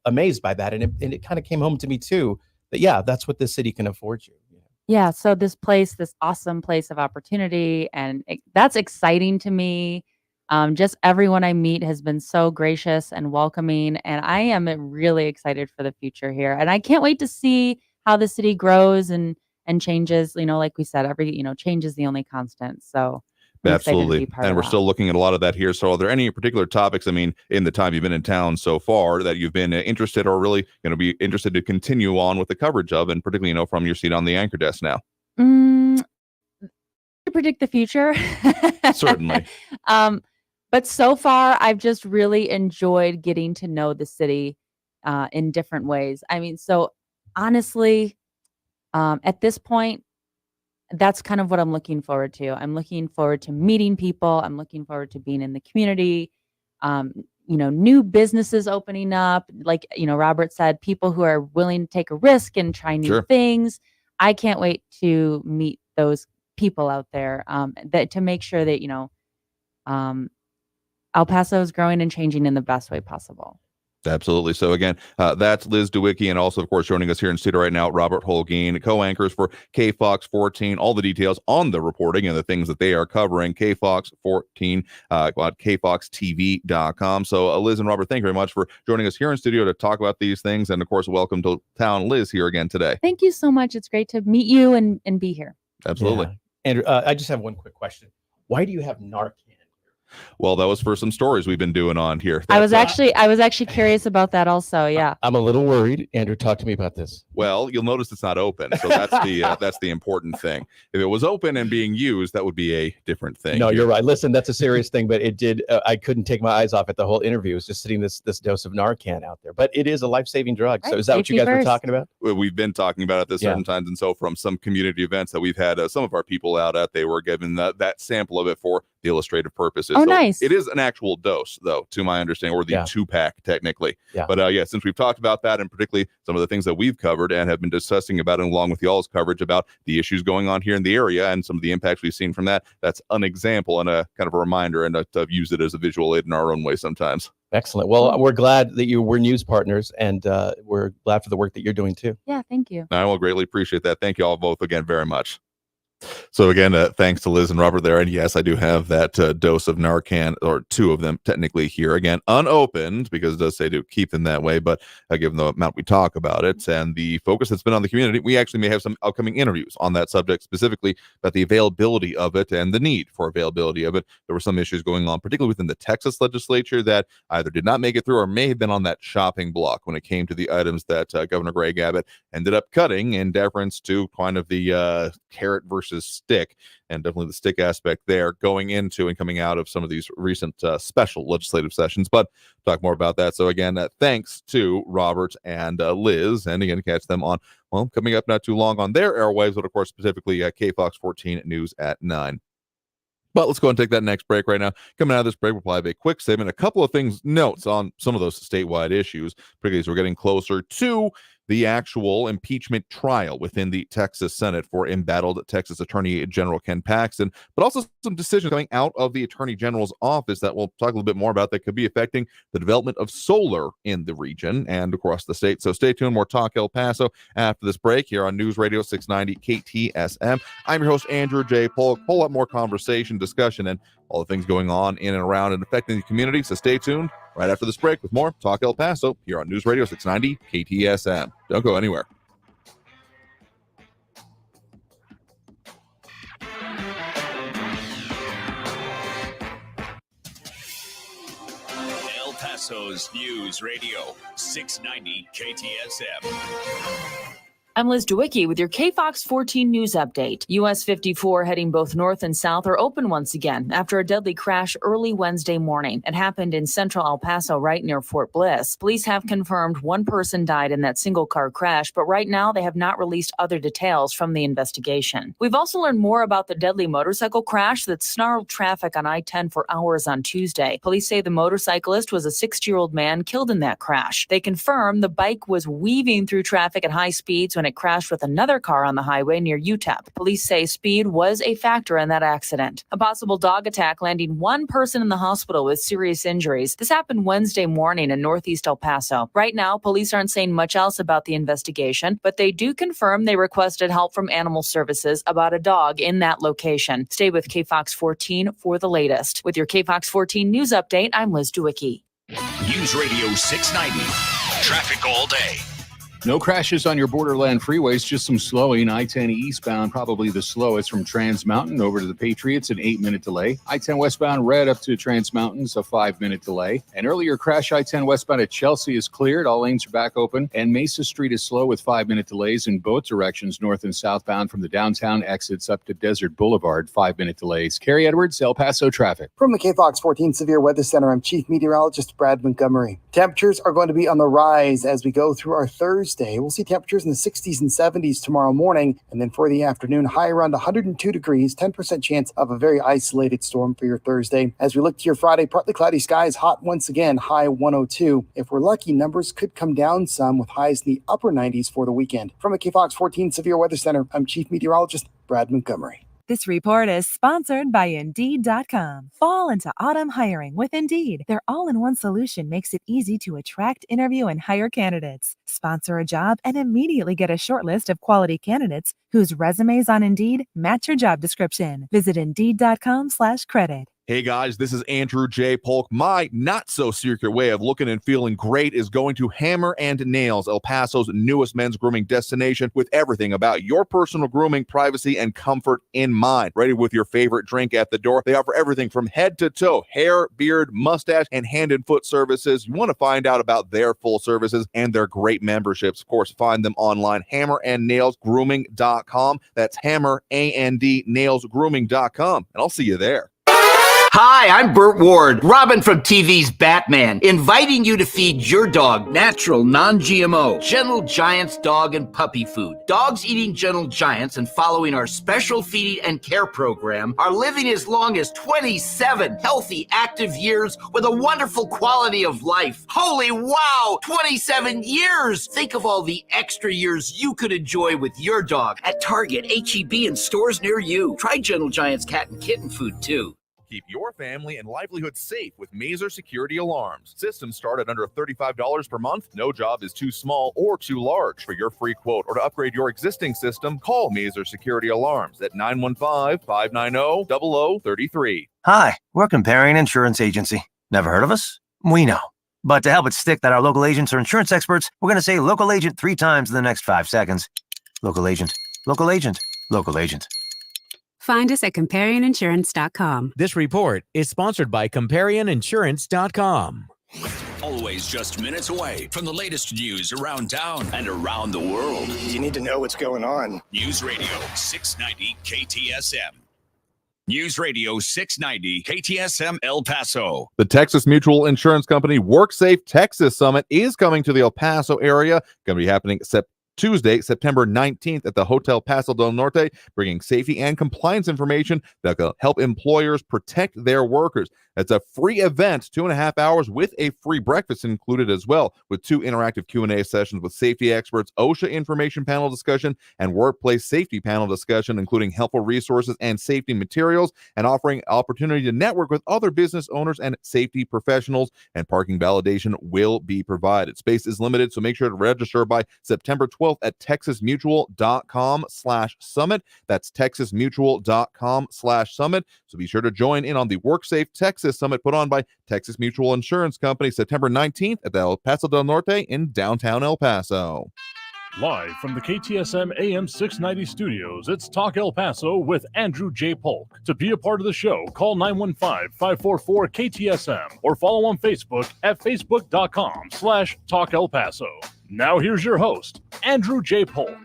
amazed by that. And it kind of came home to me too, that that's what this city can afford you. Yeah. So this awesome place of opportunity, and that's exciting to me. Just everyone I meet has been so gracious and welcoming, and I am really excited for the future here. And I can't wait to see how the city grows and changes. Like we said, change is the only constant. So I'm excited to be Absolutely. part And of we're that. still looking at a lot of that here. So are there any particular topics, in the time you've been in town so far, that you've been interested or really going to be interested to continue on with the coverage of, and particularly, from your seat on the anchor desk now? To predict the future. Certainly. But so far, I've just really enjoyed getting to know the city in different ways. I mean, so honestly, at this point, that's kind of what I'm looking forward to. I'm looking forward to meeting people. I'm looking forward to being in the community. New businesses opening up. Like, Robert said, people who are willing to take a risk and try new things. I can't wait to meet those people out there to make sure that, El Paso is growing and changing in the best way possible. Absolutely. So again, that's Liz DeWicki, and also, of course, joining us here in studio right now, Robert Holguin, co-anchors for KFOX 14. All the details on the reporting and the things that they are covering, KFOX 14, at kfoxtv.com. So Liz and Robert, thank you very much for joining us here in studio to talk about these things. And of course, welcome to town, Liz, here again today. Thank you so much. It's great to meet you and be here. Absolutely. Yeah. Andrew, I just have one quick question. Why do you have Narcan? Well, that was for some stories we've been doing on here. I was actually curious about that also. Yeah. I'm a little worried. Andrew, talk to me about this. Well, you'll notice it's not open, so that's the important thing. If it was open and being used, that would be a different thing. No, you're right. Listen, that's a serious thing, but it did. I couldn't take my eyes off it the whole interview. It was just sitting this dose of Narcan out there, but it is a life-saving drug. Right. So is that what you guys were talking about? We've been talking about it this certain times, and so from some community events that we've had, some of our people out at, they were given that sample of it for the illustrative purposes. Oh, so nice. It is an actual dose, though, to my understanding, or the 2-pack technically. Yeah. But since we've talked about that, and particularly some of the things that we've covered and have been discussing about it, along with y'all's coverage about the issues going on here in the area and some of the impacts we've seen from that, that's an example and a kind of a reminder, and to use it as a visual aid in our own way sometimes. Excellent. Well, we're glad that we're news partners, and we're glad for the work that you're doing too. Yeah, thank you. I will greatly appreciate that. Thank you all both again very much. So again, thanks to Liz and Robert there. And yes, I do have that dose of Narcan, or two of them technically here. Again, unopened, because it does say to keep them that way, but given the amount we talk about it and the focus that's been on the community, we actually may have some upcoming interviews on that subject, specifically about the availability of it and the need for availability of it. There were some issues going on, particularly within the Texas legislature, that either did not make it through or may have been on that chopping block when it came to the items that Governor Greg Abbott ended up cutting in deference to kind of the carrot versus stick, and definitely the stick aspect there going into and coming out of some of these recent special legislative sessions. But talk more about that. So again, thanks to Robert and Liz, and again, catch them on, well, coming up not too long on their airwaves, but of course specifically KFOX 14 News at 9. But let's go and take that next break right now. Coming out of this break, we'll probably have a quick statement, a couple of things, notes on some of those statewide issues, particularly as we're getting closer to the actual impeachment trial within the Texas Senate for embattled Texas Attorney General Ken Paxton, but also some decisions coming out of the Attorney General's office that we'll talk a little bit more about that could be affecting the development of solar in the region and across the state. So stay tuned. More Talk El Paso after this break here on News Radio 690 KTSM. I'm your host, Andrew J. Polk. Pull up more conversation, discussion, and all the things going on in and around and affecting the community. So stay tuned right after this break with more Talk El Paso here on News Radio 690 KTSM. Don't go anywhere. El Paso's News Radio 690 KTSM. I'm Liz DeWicki with your KFOX 14 news update. US 54 heading both north and south are open once again after a deadly crash early Wednesday morning. It happened in central El Paso, right near Fort Bliss. Police have confirmed one person died in that single car crash, but right now they have not released other details from the investigation. We've also learned more about the deadly motorcycle crash that snarled traffic on I-10 for hours on Tuesday. Police say the motorcyclist was a 60-year-old man killed in that crash. They confirm the bike was weaving through traffic at high speeds when it crashed with another car on the highway near UTEP. Police say speed was a factor in that accident. A possible dog attack landing one person in the hospital with serious injuries. This happened Wednesday morning in northeast El Paso. Right now, police aren't saying much else about the investigation, but they do confirm they requested help from animal services about a dog in that location. Stay with KFOX 14 for the latest. With your KFOX 14 news update, I'm Liz DeWicki. News Radio 690. Traffic all day. No crashes on your borderland freeways, just some slowing. I-10 eastbound, probably the slowest from Trans Mountain over to the Patriots, an 8-minute delay. I-10 westbound, red up to Trans Mountains, a 5-minute delay. An earlier crash, I-10 westbound at Chelsea is cleared. All lanes are back open. And Mesa Street is slow with 5-minute delays in both directions, north and southbound from the downtown exits up to Desert Boulevard, 5-minute delays. Carrie Edwards, El Paso traffic. From the KFOX 14 Severe Weather Center, I'm Chief Meteorologist Brad Montgomery. Temperatures are going to be on the rise as we go through our Thursday. We'll see temperatures in the 60s and 70s tomorrow morning, and then for the afternoon, high around 102 degrees, 10% chance of a very isolated storm for your Thursday. As we look to your Friday, partly cloudy skies, hot once again, high 102. If we're lucky, numbers could come down some with highs in the upper 90s for the weekend. From the KFOX 14 Severe Weather Center, I'm Chief Meteorologist Brad Montgomery. This report is sponsored by Indeed.com. Fall into autumn hiring with Indeed. Their all-in-one solution makes it easy to attract, interview, and hire candidates. Sponsor a job and immediately get a short list of quality candidates whose resumes on Indeed match your job description. Visit Indeed.com/credit. Hey guys, this is Andrew J. Polk. My not-so-secret way of looking and feeling great is going to Hammer and Nails, El Paso's newest men's grooming destination, with everything about your personal grooming, privacy, and comfort in mind. Ready with your favorite drink at the door. They offer everything from head to toe, hair, beard, mustache, and hand and foot services. You want to find out about their full services and their great memberships. Of course, find them online, hammerandnailsgrooming.com. That's hammer, A-N-D, nailsgrooming.com. And I'll see you there. Hi, I'm Burt Ward, Robin from TV's Batman, inviting you to feed your dog natural, non-GMO, Gentle Giants dog and puppy food. Dogs eating Gentle Giants and following our special feeding and care program are living as long as 27 healthy, active years with a wonderful quality of life. Holy wow, 27 years! Think of all the extra years you could enjoy with your dog at Target, H-E-B, and stores near you. Try Gentle Giants cat and kitten food, too. Keep your family and livelihood safe with Mazer Security Alarms. Systems start at under $35 per month. No job is too small or too large. For your free quote or to upgrade your existing system, call Mazer Security Alarms at 915-590-0033. Hi, we're Comparion Insurance Agency. Never heard of us? We know. But to help it stick that our local agents are insurance experts, we're going to say local agent 3 times in the next 5 seconds. Local agent, local agent, local agent. Find us at comparioninsurance.com. This report is sponsored by comparioninsurance.com. Always just minutes away from the latest news around town and around the world. You need to know what's going on. News Radio 690 KTSM. News Radio 690 KTSM El Paso. The Texas Mutual Insurance Company WorkSafe Texas Summit is coming to the El Paso area. Going to be happening Tuesday, September 19th at the Hotel Paso del Norte, bringing safety and compliance information that will help employers protect their workers. It's a free event, 2.5 hours with a free breakfast included as well, with 2 interactive Q&A sessions with safety experts, OSHA information panel discussion, and workplace safety panel discussion, including helpful resources and safety materials, and offering opportunity to network with other business owners and safety professionals, and parking validation will be provided. Space is limited, so make sure to register by September 12th at texasmutual.com/summit. That's texasmutual.com/summit. So be sure to join in on the WorkSafe Texas Summit put on by Texas Mutual Insurance Company September 19th at the El Paso del Norte in downtown El Paso. Live from the KTSM AM 690 studios, it's Talk El Paso with Andrew J. Polk. To be a part of the show, call 915-544-KTSM or follow on Facebook at facebook.com/Talk El Paso. Now here's your host, Andrew J. Polk.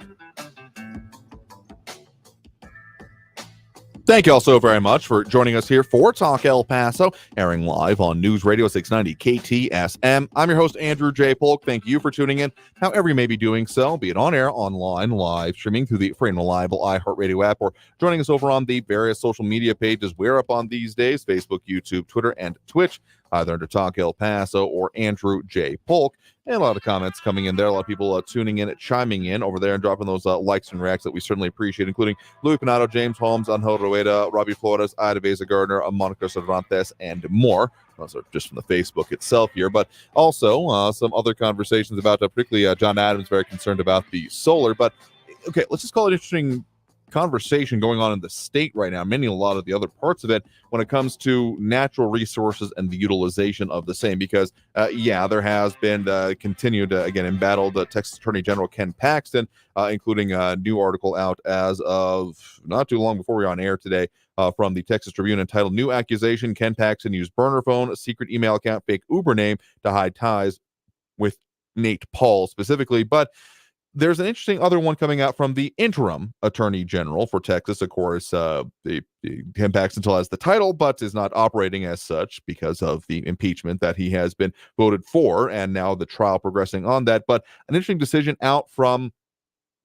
Thank you all so very much for joining us here for Talk El Paso, airing live on News Radio 690 KTSM. I'm your host, Andrew J. Polk. Thank you for tuning in, however you may be doing so, be it on air, online, live streaming through the free and reliable iHeartRadio app, or joining us over on the various social media pages we're up on these days, Facebook, YouTube, Twitter, and Twitch, either under Talk El Paso or Andrew J. Polk. And a lot of comments coming in there. A lot of people tuning in, chiming in over there and dropping those likes and reacts that we certainly appreciate, including Louis Pinato, James Holmes, Angel Rueda, Robbie Flores, Ida Beza Gardner, Monica Cervantes, and more. Those are just from the Facebook itself here, but also some other conversations about, particularly John Adams, very concerned about the solar. But okay, let's just call it interesting conversation going on in the state right now, a lot of the other parts of it, when it comes to natural resources and the utilization of the same, because there has been continued again embattled Texas Attorney General Ken Paxton, including a new article out as of not too long before we were on air today, from the Texas Tribune, entitled "New Accusation: Ken Paxton Used Burner Phone, a Secret Email Account, Fake Uber Name to Hide Ties with Nate Paul," specifically. But there's an interesting other one coming out from the interim attorney general for Texas. Of course, Ken Paxton still has the title, but is not operating as such because of the impeachment that he has been voted for, and now the trial progressing on that. But an interesting decision out from,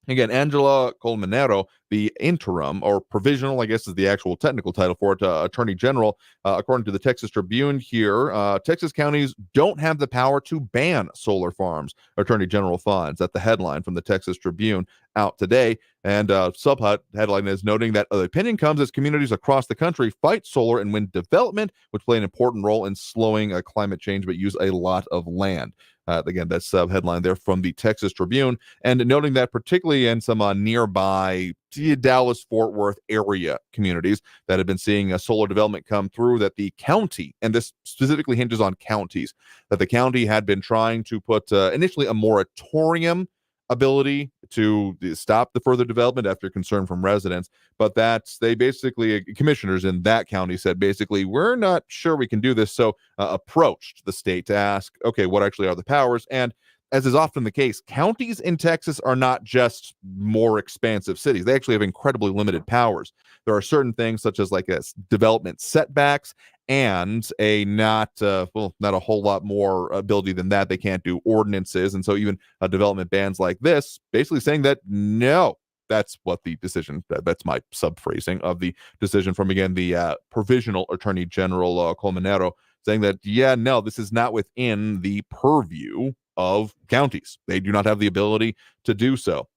again, Angela Colmenero, the interim, or provisional, I guess is the actual technical title for it, Attorney General. According to the Texas Tribune here, Texas counties don't have the power to ban solar farms, Attorney General finds. That's the headline from the Texas Tribune out today. And Subhut headline is noting that the opinion comes as communities across the country fight solar and wind development, which play an important role in slowing climate change, but use a lot of land. Again, that's headline there from the Texas Tribune, and noting that particularly in some nearby Dallas-Fort Worth area communities that have been seeing solar development come through, that the county, and this specifically hinges on counties, that the county had been trying to put initially a moratorium ability to stop the further development after concern from residents, but that's they basically, commissioners in that county said basically, we're not sure we can do this, so approached the state to ask, okay, what actually are the powers? And as is often the case, counties in Texas are not just more expansive cities. They actually have incredibly limited powers. There are certain things such as like development setbacks and not a whole lot more ability than that. They can't do ordinances. And so even development bans like this, basically saying that no, that's what the decision, that's my subphrasing of the decision from, again, the provisional Attorney General Colmenero, saying that, yeah, no, this is not within the purview of counties. They do not have the ability to do so.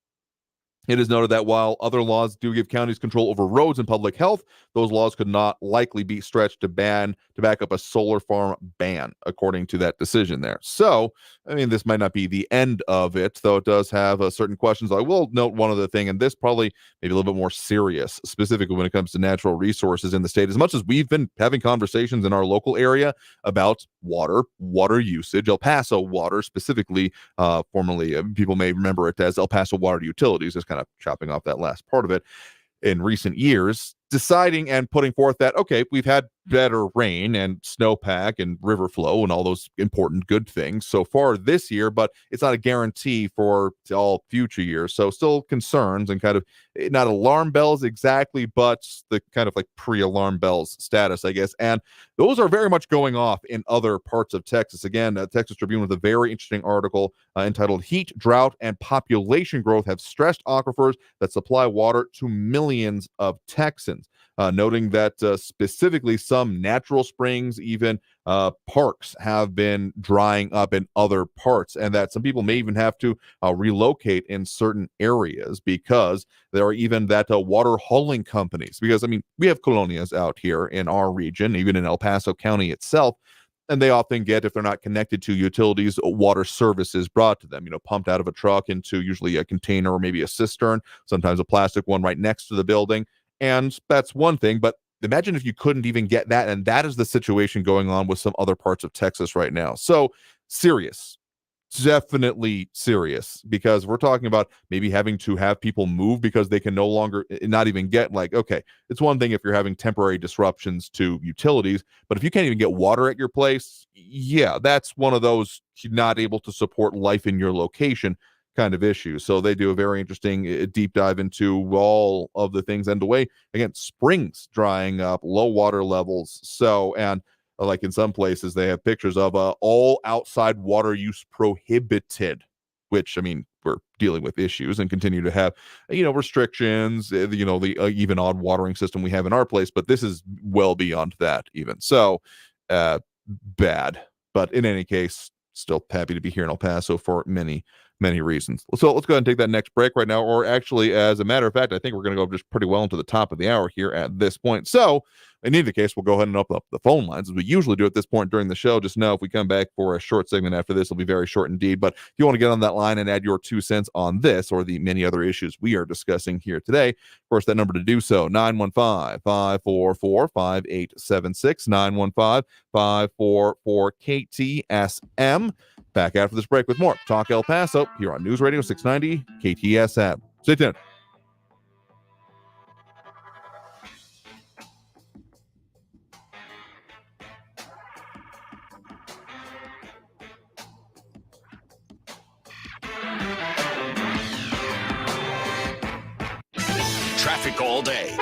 It is noted that while other laws do give counties control over roads and public health, those laws could not likely be stretched to back up a solar farm ban, according to that decision there. So, I mean, this might not be the end of it, though it does have certain questions. I will note one other thing, and this probably maybe a little bit more serious, specifically when it comes to natural resources in the state. As much as we've been having conversations in our local area about water usage, El Paso Water specifically, formerly people may remember it as El Paso Water Utilities, is kind of chopping off that last part of it in recent years, deciding and putting forth that, okay, we've had better rain and snowpack and river flow and all those important good things so far this year, but it's not a guarantee for all future years. So still concerns and kind of not alarm bells exactly, but the kind of like pre-alarm bells status, I guess. And those are very much going off in other parts of Texas. Again, Texas Tribune with a very interesting article entitled "Heat, Drought, and Population Growth Have Stressed Aquifers That Supply Water to Millions of Texans." Noting that specifically some natural springs, even parks, have been drying up in other parts, and that some people may even have to relocate in certain areas because there are even that water hauling companies. Because, I mean, we have colonias out here in our region, even in El Paso County itself, and they often get, if they're not connected to utilities, water services brought to them, pumped out of a truck into usually a container or maybe a cistern, sometimes a plastic one right next to the building. And that's one thing, but imagine if you couldn't even get that. And that is the situation going on with some other parts of Texas right now. So serious, definitely serious, because we're talking about maybe having to have people move because they can no longer not even get okay, it's one thing if you're having temporary disruptions to utilities, but if you can't even get water at your place, yeah, that's one of those you're not able to support life in your location kind of issue. So they do a very interesting deep dive into all of the things and the way, again, springs drying up, low water levels. So, and like in some places, they have pictures of all outside water use prohibited, which, I mean, we're dealing with issues and continue to have, restrictions, the even odd watering system we have in our place, but this is well beyond that even. So bad. But in any case, still happy to be here in El Paso for many reasons. So let's go ahead and take that next break right now, or actually, as a matter of fact, I think we're going to go just pretty well into the top of the hour here at this point. So in either case, we'll go ahead and open up the phone lines as we usually do at this point during the show. Just know if we come back for a short segment after this, it'll be very short indeed. But if you want to get on that line and add your 2 cents on this or the many other issues we are discussing here today, of course, that number to do so, 915-544-5876, 915-544-KTSM. Back after this break with more Talk El Paso here on News Radio 690 KTSM. Stay tuned. Traffic all day.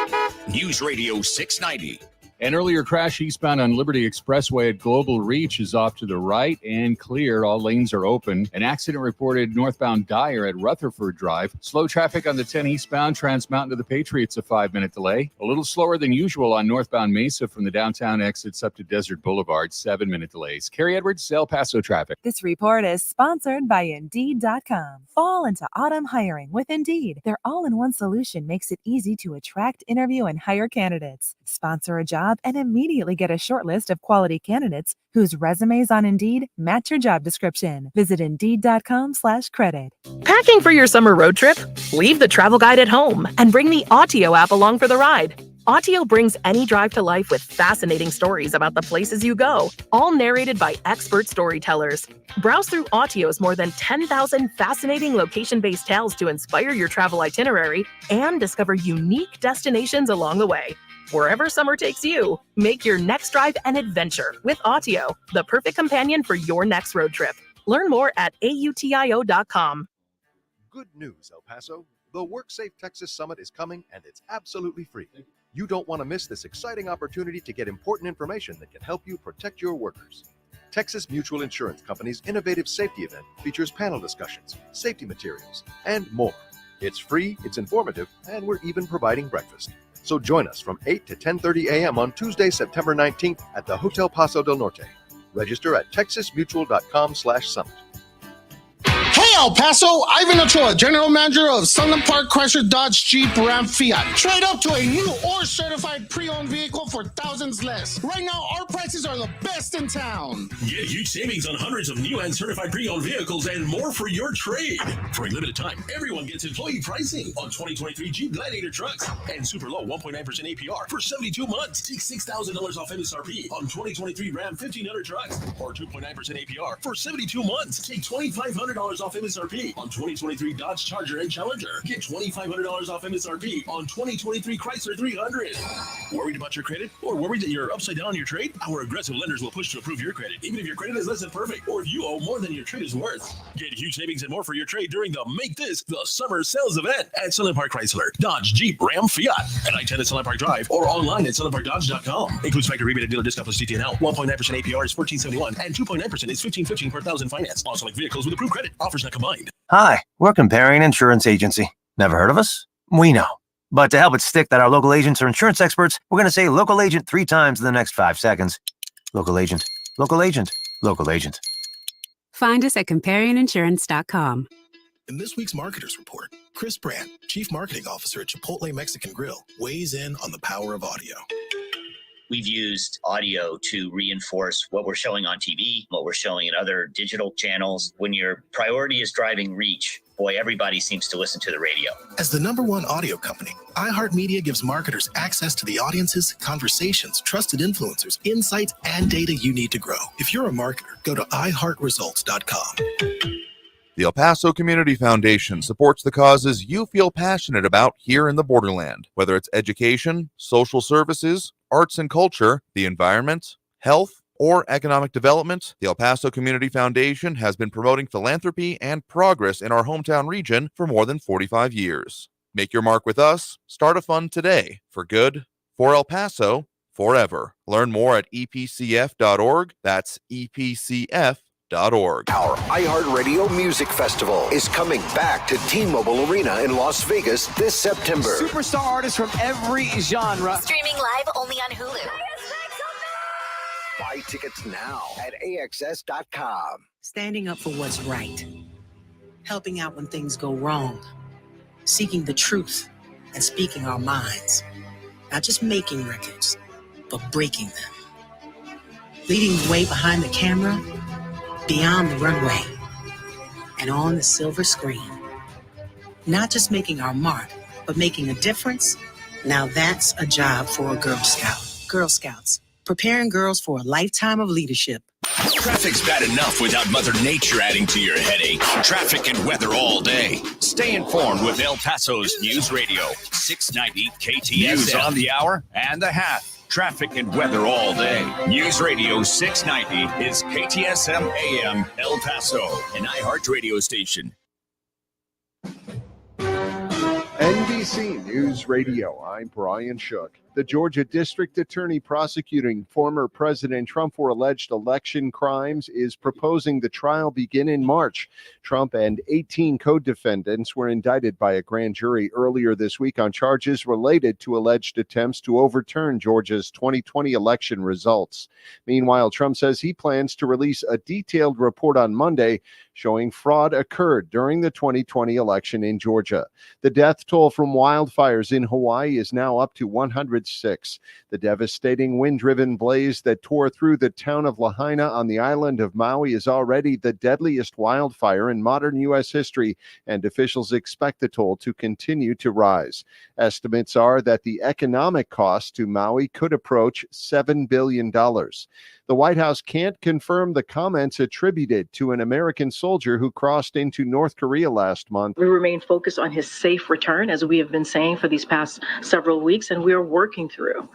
News Radio 690. An earlier crash eastbound on Liberty Expressway at Global Reach is off to the right and clear. All lanes are open. An accident reported northbound Dyer at Rutherford Drive. Slow traffic on the 10 eastbound Trans Mountain to the Patriots, a 5-minute delay. A little slower than usual on northbound Mesa from the downtown exits up to Desert Boulevard, 7-minute delays. Carrie Edwards, El Paso traffic. This report is sponsored by Indeed.com. Fall into autumn hiring with Indeed. Their all-in-one solution makes it easy to attract, interview, and hire candidates. Sponsor a job and immediately get a short list of quality candidates whose resumes on Indeed match your job description. Visit Indeed.com/credit. Packing for your summer road trip? Leave the travel guide at home and bring the Autio app along for the ride. Autio brings any drive to life with fascinating stories about the places you go, all narrated by expert storytellers. Browse through Autio's more than 10,000 fascinating location-based tales to inspire your travel itinerary and discover unique destinations along the way. Wherever summer takes you, make your next drive an adventure with Autio, the perfect companion for your next road trip. Learn more at AUTIO.com. Good news, El Paso. The WorkSafe Texas Summit is coming, and it's absolutely free. You don't want to miss this exciting opportunity to get important information that can help you protect your workers. Texas Mutual Insurance Company's innovative safety event features panel discussions, safety materials, and more. It's free, it's informative, and we're even providing breakfast. So join us from 8 to 10:30 a.m. on Tuesday, September 19th at the Hotel Paso del Norte. Register at texasmutual.com/summit. Hey, El Paso, Ivan Ochoa, General Manager of Sunland Park Chrysler Dodge Jeep Ram Fiat. Trade up to a new or certified pre-owned vehicle for thousands less. Right now, our prices are the best in town. Get huge savings on hundreds of new and certified pre-owned vehicles and more for your trade. For a limited time, everyone gets employee pricing on 2023 Jeep Gladiator trucks and super low 1.9% APR for 72 months. Take $6,000 off MSRP on 2023 Ram 1500 trucks or 2.9% APR for 72 months. Take $2,500 off MSRP on 2023 Dodge Charger and Challenger. Get $2,500 off MSRP on 2023 Chrysler 300. Worried about your credit or worried that you're upside down on your trade? Our aggressive lenders will push to approve your credit, even if your credit is less than perfect or if you owe more than your trade is worth. Get huge savings and more for your trade during the Make This the Summer Sales event at Sunland Park Chrysler, Dodge, Jeep, Ram, Fiat at I-10 at Sunland Park Drive or online at sunlandparkdodge.com. Includes factory rebate and dealer discount plus DTNL. 1.9% APR is $1,471 and 2.9% is $1,515 per thousand finance. On select vehicles with approved credit. Offers not combined. Hi, we're Comparion Insurance Agency. Never heard of us? We know. But to help it stick that our local agents are insurance experts, we're going to say local agent 3 times in the next 5 seconds. Local agent, local agent, local agent. Find us at comparioninsurance.com. In this week's Marketers Report, Chris Brandt, Chief Marketing Officer at Chipotle Mexican Grill, weighs in on the power of audio. We've used audio to reinforce what we're showing on TV, what we're showing in other digital channels. When your priority is driving reach, boy, everybody seems to listen to the radio. As the #1 audio company, iHeartMedia gives marketers access to the audiences, conversations, trusted influencers, insights, and data you need to grow. If you're a marketer, go to iHeartResults.com. The El Paso Community Foundation supports the causes you feel passionate about here in the borderland, whether it's education, social services, arts and culture, the environment, health, or economic development. The El Paso Community Foundation has been promoting philanthropy and progress in our hometown region for more than 45 years. Make your mark with us. Start a fund today. For good, for El Paso, forever. Learn more at epcf.org. That's epcf.org. Our iHeartRadio Music Festival is coming back to T-Mobile Arena in Las Vegas this September. Superstar artists from every genre. Streaming live only on Hulu. Buy tickets now at AXS.com. Standing up for what's right. Helping out when things go wrong. Seeking the truth and speaking our minds. Not just making records, but breaking them. Leading the way behind the camera, beyond the runway, and on the silver screen. Not just making our mark, but making a difference. Now that's a job for a Girl Scout. Girl Scouts, preparing girls for a lifetime of leadership. Traffic's bad enough without Mother Nature adding to your headache. Traffic and weather all day. Stay informed with El Paso's News Radio, 690 KTSM. News on the hour and the hat. Traffic and weather all day. News Radio 690 is KTSM AM El Paso, an iHeart radio station. NBC News Radio, I'm Brian Shook. The Georgia District Attorney prosecuting former President Trump for alleged election crimes is proposing the trial begin in March. Trump and 18 co-defendants were indicted by a grand jury earlier this week on charges related to alleged attempts to overturn Georgia's 2020 election results. Meanwhile, Trump says he plans to release a detailed report on Monday showing fraud occurred during the 2020 election in Georgia. The death toll from wildfires in Hawaii is now up to 106. The devastating wind-driven blaze that tore through the town of Lahaina on the island of Maui is already the deadliest wildfire in modern U.S. history, and officials expect the toll to continue to rise. Estimates are that the economic cost to Maui could approach $7 billion. The White House can't confirm the comments attributed to an American soldier who crossed into North Korea last month. We remain focused on his safe return, as we have been saying for these past several weeks, and we are working through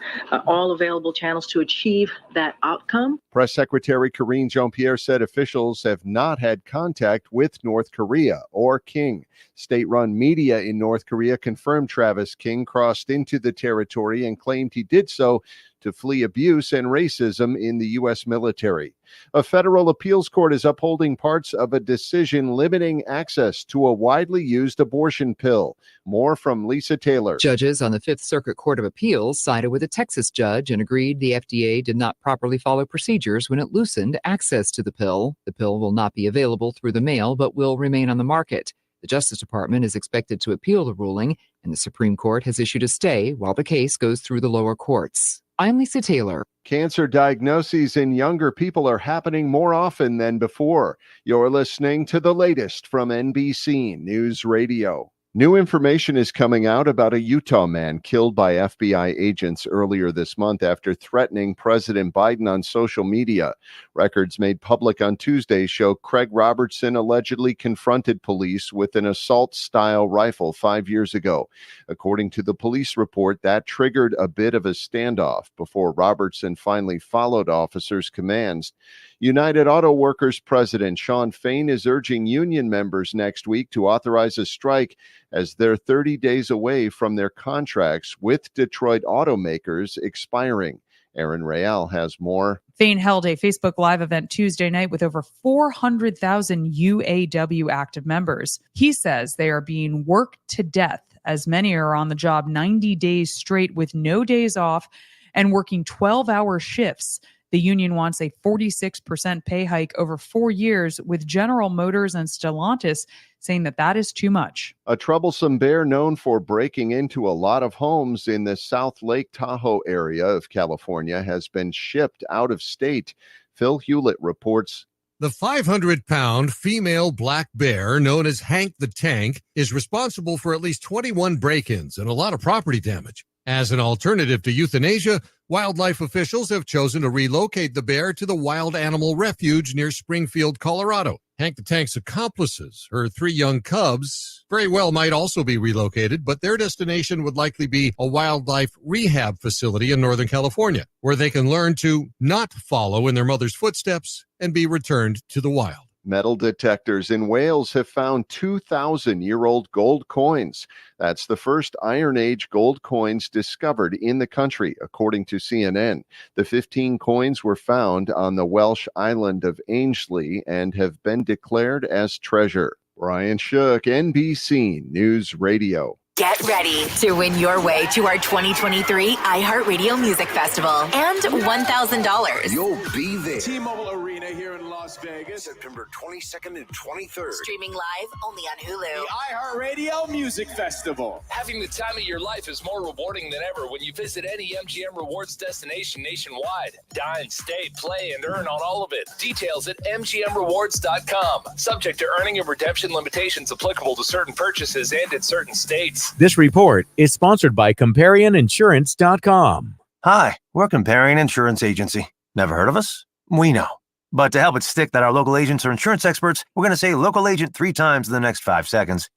all available channels to achieve that outcome. Press Secretary Karine Jean-Pierre said officials have not had contact with North Korea or King. State-run media in North Korea confirmed Travis King crossed into the territory and claimed he did so to flee abuse and racism in the U.S. military. A federal appeals court is upholding parts of a decision limiting access to a widely used abortion pill. More from Lisa Taylor. Judges on the Fifth Circuit Court of Appeals sided with a Texas judge and agreed the FDA did not properly follow procedures when it loosened access to the pill. The pill will not be available through the mail, but will remain on the market. The Justice Department is expected to appeal the ruling, and the Supreme Court has issued a stay while the case goes through the lower courts. I'm Lisa Taylor. Cancer diagnoses in younger people are happening more often than before. You're listening to the latest from NBC News Radio. New information is coming out about a Utah man killed by FBI agents earlier this month after threatening President Biden on social media. Records made public on Tuesday show Craig Robertson allegedly confronted police with an assault-style rifle 5 years ago. According to the police report, that triggered a bit of a standoff before Robertson finally followed officers' commands. United Auto Workers President Shawn Fain is urging union members next week to authorize a strike as they're 30 days away from their contracts with Detroit automakers expiring. Aaron Real has more. Fain held a Facebook Live event Tuesday night with over 400,000 UAW active members. He says they are being worked to death as many are on the job 90 days straight with no days off and working 12-hour shifts. The union wants a 46% pay hike over 4 years, with General Motors and Stellantis saying that is too much. A troublesome bear known for breaking into a lot of homes in the South Lake Tahoe area of California has been shipped out of state. Phil Hewlett reports. The 500-pound female black bear, known as Hank the Tank, is responsible for at least 21 break-ins and a lot of property damage. As an alternative to euthanasia, wildlife officials have chosen to relocate the bear to the Wild Animal Refuge near Springfield, Colorado. Hank the Tank's accomplices, her 3 young cubs, very well might also be relocated, but their destination would likely be a wildlife rehab facility in Northern California, where they can learn to not follow in their mother's footsteps and be returned to the wild. Metal detectors in Wales have found 2,000-year-old gold coins. That's the first Iron Age gold coins discovered in the country, according to CNN. The 15 coins were found on the Welsh island of Ainslie and have been declared as treasure. Brian Shook, NBC News Radio. Get ready to win your way to our 2023 iHeartRadio Music Festival and $1,000. You'll be there. T-Mobile Arena here in Las Vegas. September 22nd and 23rd. Streaming live only on Hulu. The iHeartRadio Music Festival. Having the time of your life is more rewarding than ever when you visit any MGM Rewards destination nationwide. Dine, stay, play, and earn on all of it. Details at MGMRewards.com. Subject to earning and redemption limitations applicable to certain purchases and in certain states. This report is sponsored by ComparionInsurance.com. Hi, we're Comparion Insurance Agency. Never heard of us? We know. But to help it stick that our local agents are insurance experts, we're going to say local agent 3 times in the next 5 seconds.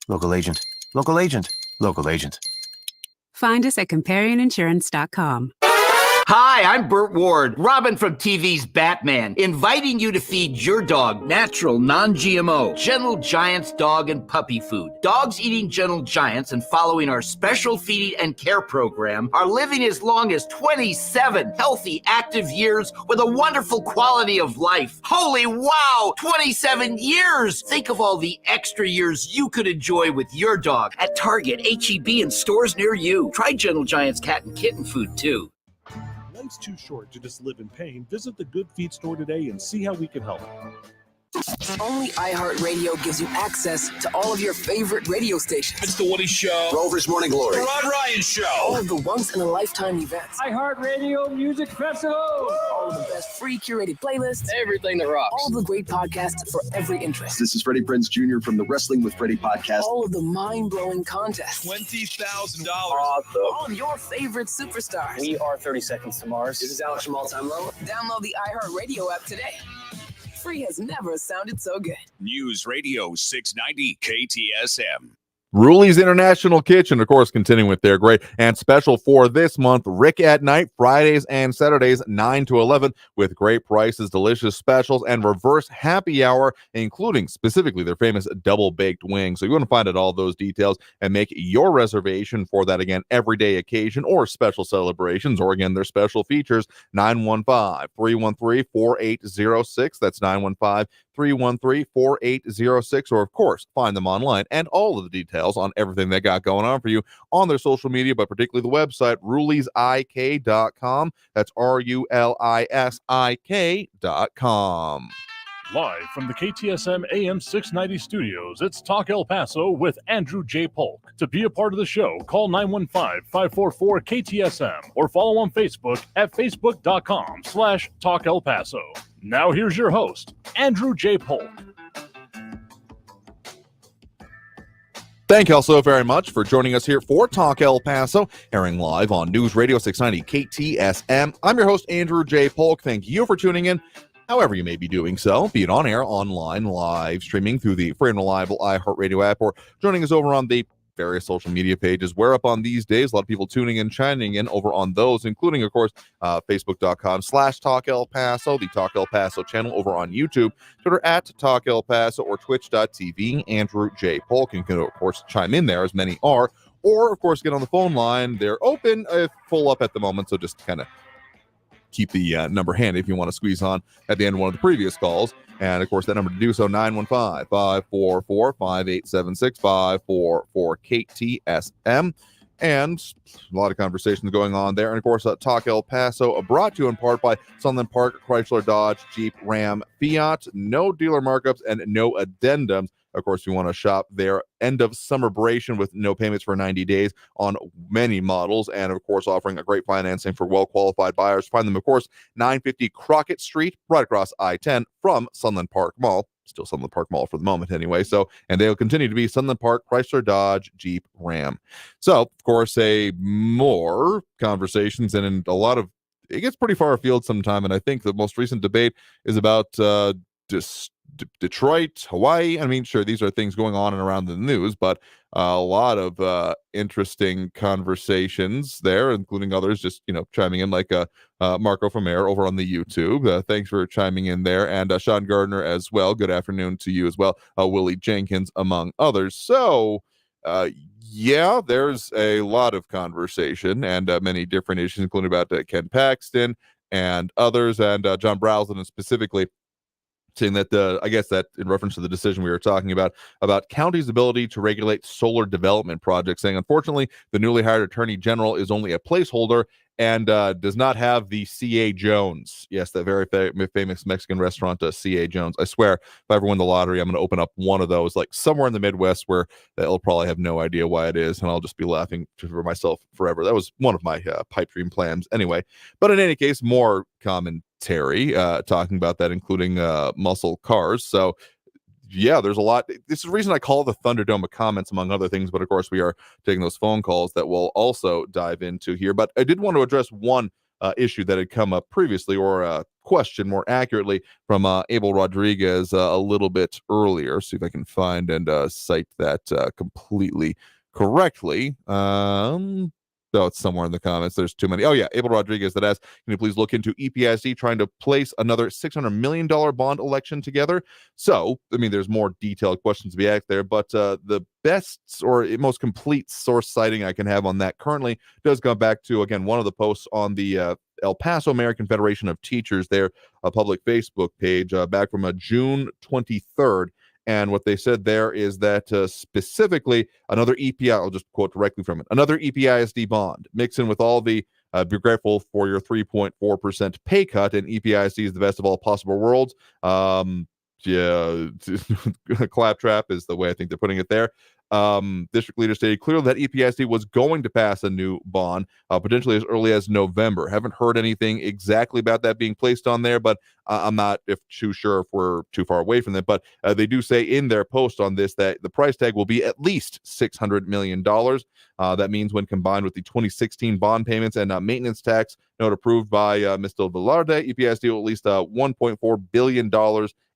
Local agent, local agent, local agent. Find us at ComparionInsurance.com. Hi, I'm Burt Ward, Robin from TV's Batman, inviting you to feed your dog natural, non-GMO, Gentle Giants dog and puppy food. Dogs eating Gentle Giants and following our special feeding and care program are living as long as 27 healthy, active years with a wonderful quality of life. Holy wow, 27 years! Think of all the extra years you could enjoy with your dog at Target, H-E-B, and stores near you. Try Gentle Giants cat and kitten food, too. Life's too short to just live in pain. Visit the Good Feet store today and see how we can help. Only iHeartRadio gives you access to all of your favorite radio stations. It's The Woody Show. Rover's Morning Glory. The Rod Ryan Show. All of the once-in-a-lifetime events. iHeartRadio Music Festival. All of the best free curated playlists. Everything that rocks. All the great podcasts for every interest. This is Freddie Prinze Jr. from the Wrestling with Freddie podcast. All of the mind-blowing contests. $20,000. Awesome. All of your favorite superstars. We are 30 Seconds to Mars. This is Alex from All Time Low. Download the iHeartRadio app today. Free has never sounded so good. News Radio 690 KTSM. Ruli's International Kitchen, of course, continuing with their great and special for this month, Rick at Night, Fridays and Saturdays, 9 to 11, with great prices, delicious specials, and reverse happy hour, including specifically their famous double-baked wings. So you want to find out all those details and make your reservation for that, again, everyday occasion or special celebrations, or, again, their special features, 915-313-4806. That's 915-313-4806, or, of course, find them online and all of the details on everything they got going on for you on their social media, but particularly the website, rulisik.com. That's rulisik.com. Live from the KTSM AM 690 studios, it's Talk El Paso with Andrew J. Polk. To be a part of the show, call 915-544-KTSM or follow on Facebook at facebook.com/Talk El Paso. Now here's your host, Andrew J. Polk. Thank you all so very much for joining us here for Talk El Paso, airing live on News Radio 690 KTSM. I'm your host, Andrew J. Polk. Thank you for tuning in, however you may be doing so, be it on air, online, live, streaming through the free and reliable iHeartRadio app, or joining us over on the various social media pages. We're up on these days. A lot of people tuning in, chiming in over on those, including, of course, facebook.com/Talk El Paso, the Talk El Paso channel over on YouTube, Twitter at Talk El Paso, or twitch.tv, Andrew J. Polk. You can, of course, chime in there, as many are, or, of course, get on the phone line. They're open, full up at the moment, so just kind of keep the number handy if you want to squeeze on at the end of one of the previous calls. And, of course, that number to do so, 915-544-5876, 544-KTSM. And a lot of conversations going on there. And, of course, Talk El Paso, brought to you in part by Sunland Park, Chrysler, Dodge, Jeep, Ram, Fiat. No dealer markups and no addendums. Of course, you want to shop their end of summer bration with no payments for 90 days on many models, and of course offering a great financing for well-qualified buyers. Find them, of course, 950 Crockett Street, right across I-10 from Sunland Park Mall. Still Sunland Park Mall for the moment anyway. So, and they'll continue to be Sunland Park, Chrysler, Dodge, Jeep, Ram. So, of course, more conversations, and a lot of, it gets pretty far afield sometime, and I think the most recent debate is about Detroit, Hawaii. I mean, sure, these are things going on and around the news, but a lot of interesting conversations there, including others just, chiming in, like Marco from Air over on the YouTube. Thanks for chiming in there. And Sean Gardner as well. Good afternoon to you as well. Willie Jenkins, among others. So, yeah, there's a lot of conversation and many different issues, including about Ken Paxton and others, and John Browson specifically saying that, I guess that in reference to the decision we were talking about counties' ability to regulate solar development projects, saying, unfortunately, the newly hired attorney general is only a placeholder and does not have the C.A. Jones. Yes, that very famous Mexican restaurant, C.A. Jones. I swear, if I ever win the lottery, I'm going to open up one of those, like somewhere in the Midwest where they'll probably have no idea why it is, and I'll just be laughing for myself forever. That was one of my pipe dream plans anyway. But in any case, more commentary talking about that, including muscle cars. So, yeah, there's a lot. This is the reason I call the Thunderdome of comments, among other things. But of course, we are taking those phone calls that we'll also dive into here. But I did want to address one issue that had come up previously, or a question more accurately, from Abel Rodriguez a little bit earlier. See if I can find and cite that completely correctly. So it's somewhere in the comments. There's too many. Oh, yeah. Abel Rodriguez that asked, can you please look into EPIC trying to place another $600 million bond election together? So, I mean, there's more detailed questions to be asked there, but the best or most complete source citing I can have on that currently does go back to, again, one of the posts on the El Paso American Federation of Teachers, their public Facebook page, back from June 23rd. And what they said there is that specifically another EPI, I'll just quote directly from it, another EPISD bond, mix in with all the, be grateful for your 3.4% pay cut, and EPISD is the best of all possible worlds. Yeah, claptrap is the way I think they're putting it there. District leader stated clearly that EPISD was going to pass a new bond, potentially as early as November. Haven't heard anything exactly about that being placed on there, but I'm not too sure if we're too far away from that. But they do say in their post on this that the price tag will be at least $600 million. That means when combined with the 2016 bond payments and maintenance tax note approved by Mr. Velarde, EPISD will at least $1.4 billion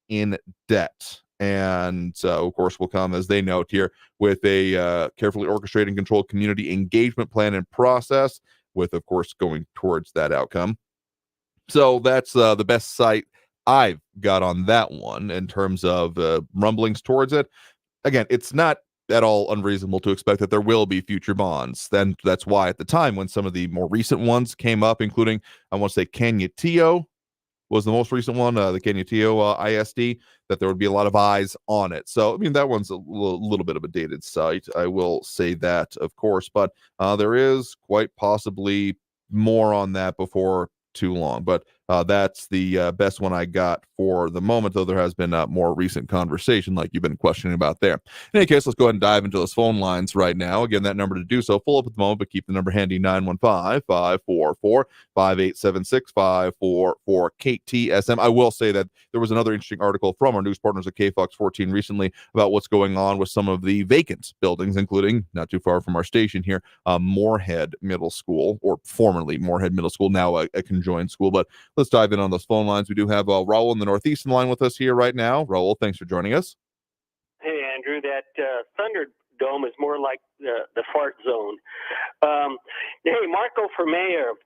in debt. and of course will come, as they note here, with a carefully orchestrated and controlled community engagement plan and process, with, of course, going towards that outcome. So that's the best sight I've got on that one in terms of rumblings towards it. Again, it's not at all unreasonable to expect that there will be future bonds. Then that's why at the time when some of the more recent ones came up, including, I want to say, Canutillo was the most recent one, the Canutillo ISD, that there would be a lot of eyes on it. So, I mean, that one's a little bit of a dated site. I will say that, of course, but there is quite possibly more on that before too long. But that's the best one I got for the moment, though there has been more recent conversation like you've been questioning about there. In any case, let's go ahead and dive into those phone lines right now. Again, that number to do so, full up at the moment, but keep the number handy, 915-544-5876-544-KTSM. I will say that there was another interesting article from our news partners at KFOX 14 recently about what's going on with some of the vacant buildings, including, not too far from our station here, Moorhead Middle School, or formerly Moorhead Middle School, now a conjoined school. But let's dive in on those phone lines. We do have Raul in the Northeastern line with us here right now. Raul, thanks for joining us. Hey, Andrew, that Thunderdome is more like the fart zone. Hey, Marco for mayor.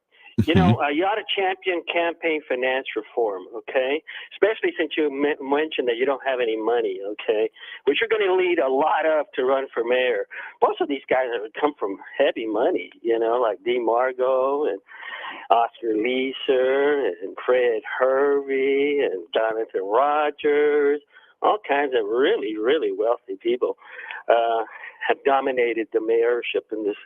You know, you ought to champion campaign finance reform, okay? Especially since you mentioned that you don't have any money, okay? Which you're going to need a lot of to run for mayor. Most of these guys have come from heavy money, you know, like Dee Margo and Oscar Leeser and Fred Hervey and Jonathan Rogers. All kinds of really, really wealthy people have dominated the mayorship in this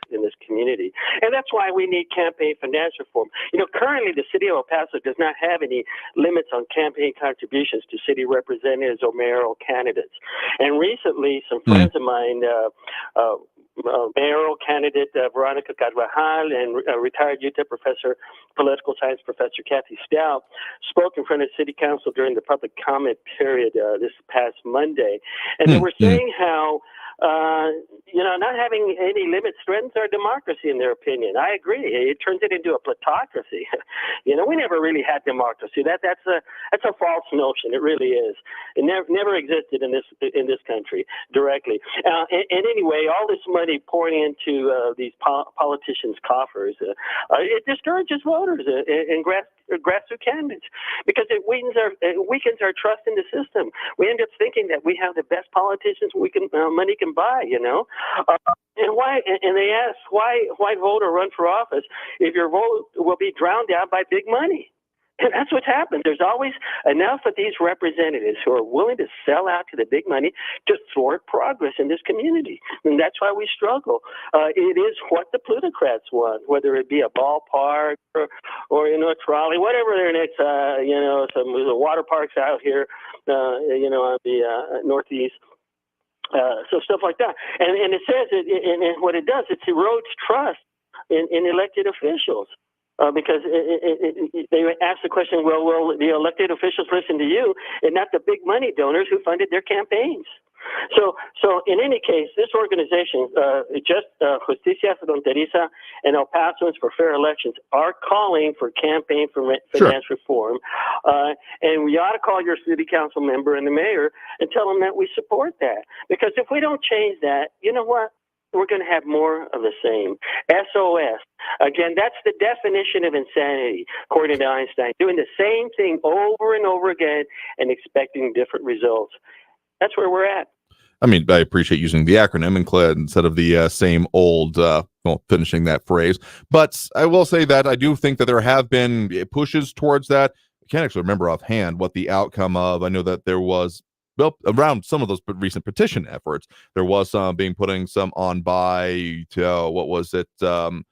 community, and that's why we need campaign finance reform. You know, currently the city of El Paso does not have any limits on campaign contributions to city representatives or mayoral candidates. And recently, some friends of mine, mayoral candidate Veronica Carvajal and retired UTEP professor, political science professor Kathy Stout, spoke in front of city council during the public comment period this past Monday, and they were saying how you know, not having any limits threatens our democracy, in their opinion. I agree. It turns it into a plutocracy. You know, we never really had democracy. That's a false notion. It really is. It never existed in this country directly. And anyway, all this money pouring into these politicians' coffers, it discourages voters and grassroots candidates because it weakens our trust in the system. We end up thinking that we have the best politicians money can buy, you know. And why? And they ask why vote or run for office if your vote will be drowned out by big money. And that's what's happened. There's always enough of these representatives who are willing to sell out to the big money to thwart progress in this community. And that's why we struggle. It is what the plutocrats want, whether it be a ballpark or you know, a trolley, whatever their next, you know, some water parks out here, you know, on the Northeast. So stuff like that. And it says, and what it does, it erodes trust in elected officials. Because they ask the question, well, will the elected officials listen to you and not the big money donors who funded their campaigns? So in any case, this organization, Justicia Fronteriza and El Pasoans for Fair Elections, are calling for campaign finance reform. And we ought to call your city council member and the mayor and tell them that we support that. Because if we don't change that, you know what? We're going to have more of the same. SOS. Again, that's the definition of insanity, according to Einstein. Doing the same thing over and over again and expecting different results. That's where we're at. I mean, I appreciate using the acronym instead of the same old, finishing that phrase. But I will say that I do think that there have been pushes towards that. I can't actually remember offhand what the outcome of. I know that there was, around some of those recent petition efforts, there was being putting some on by, what was it? The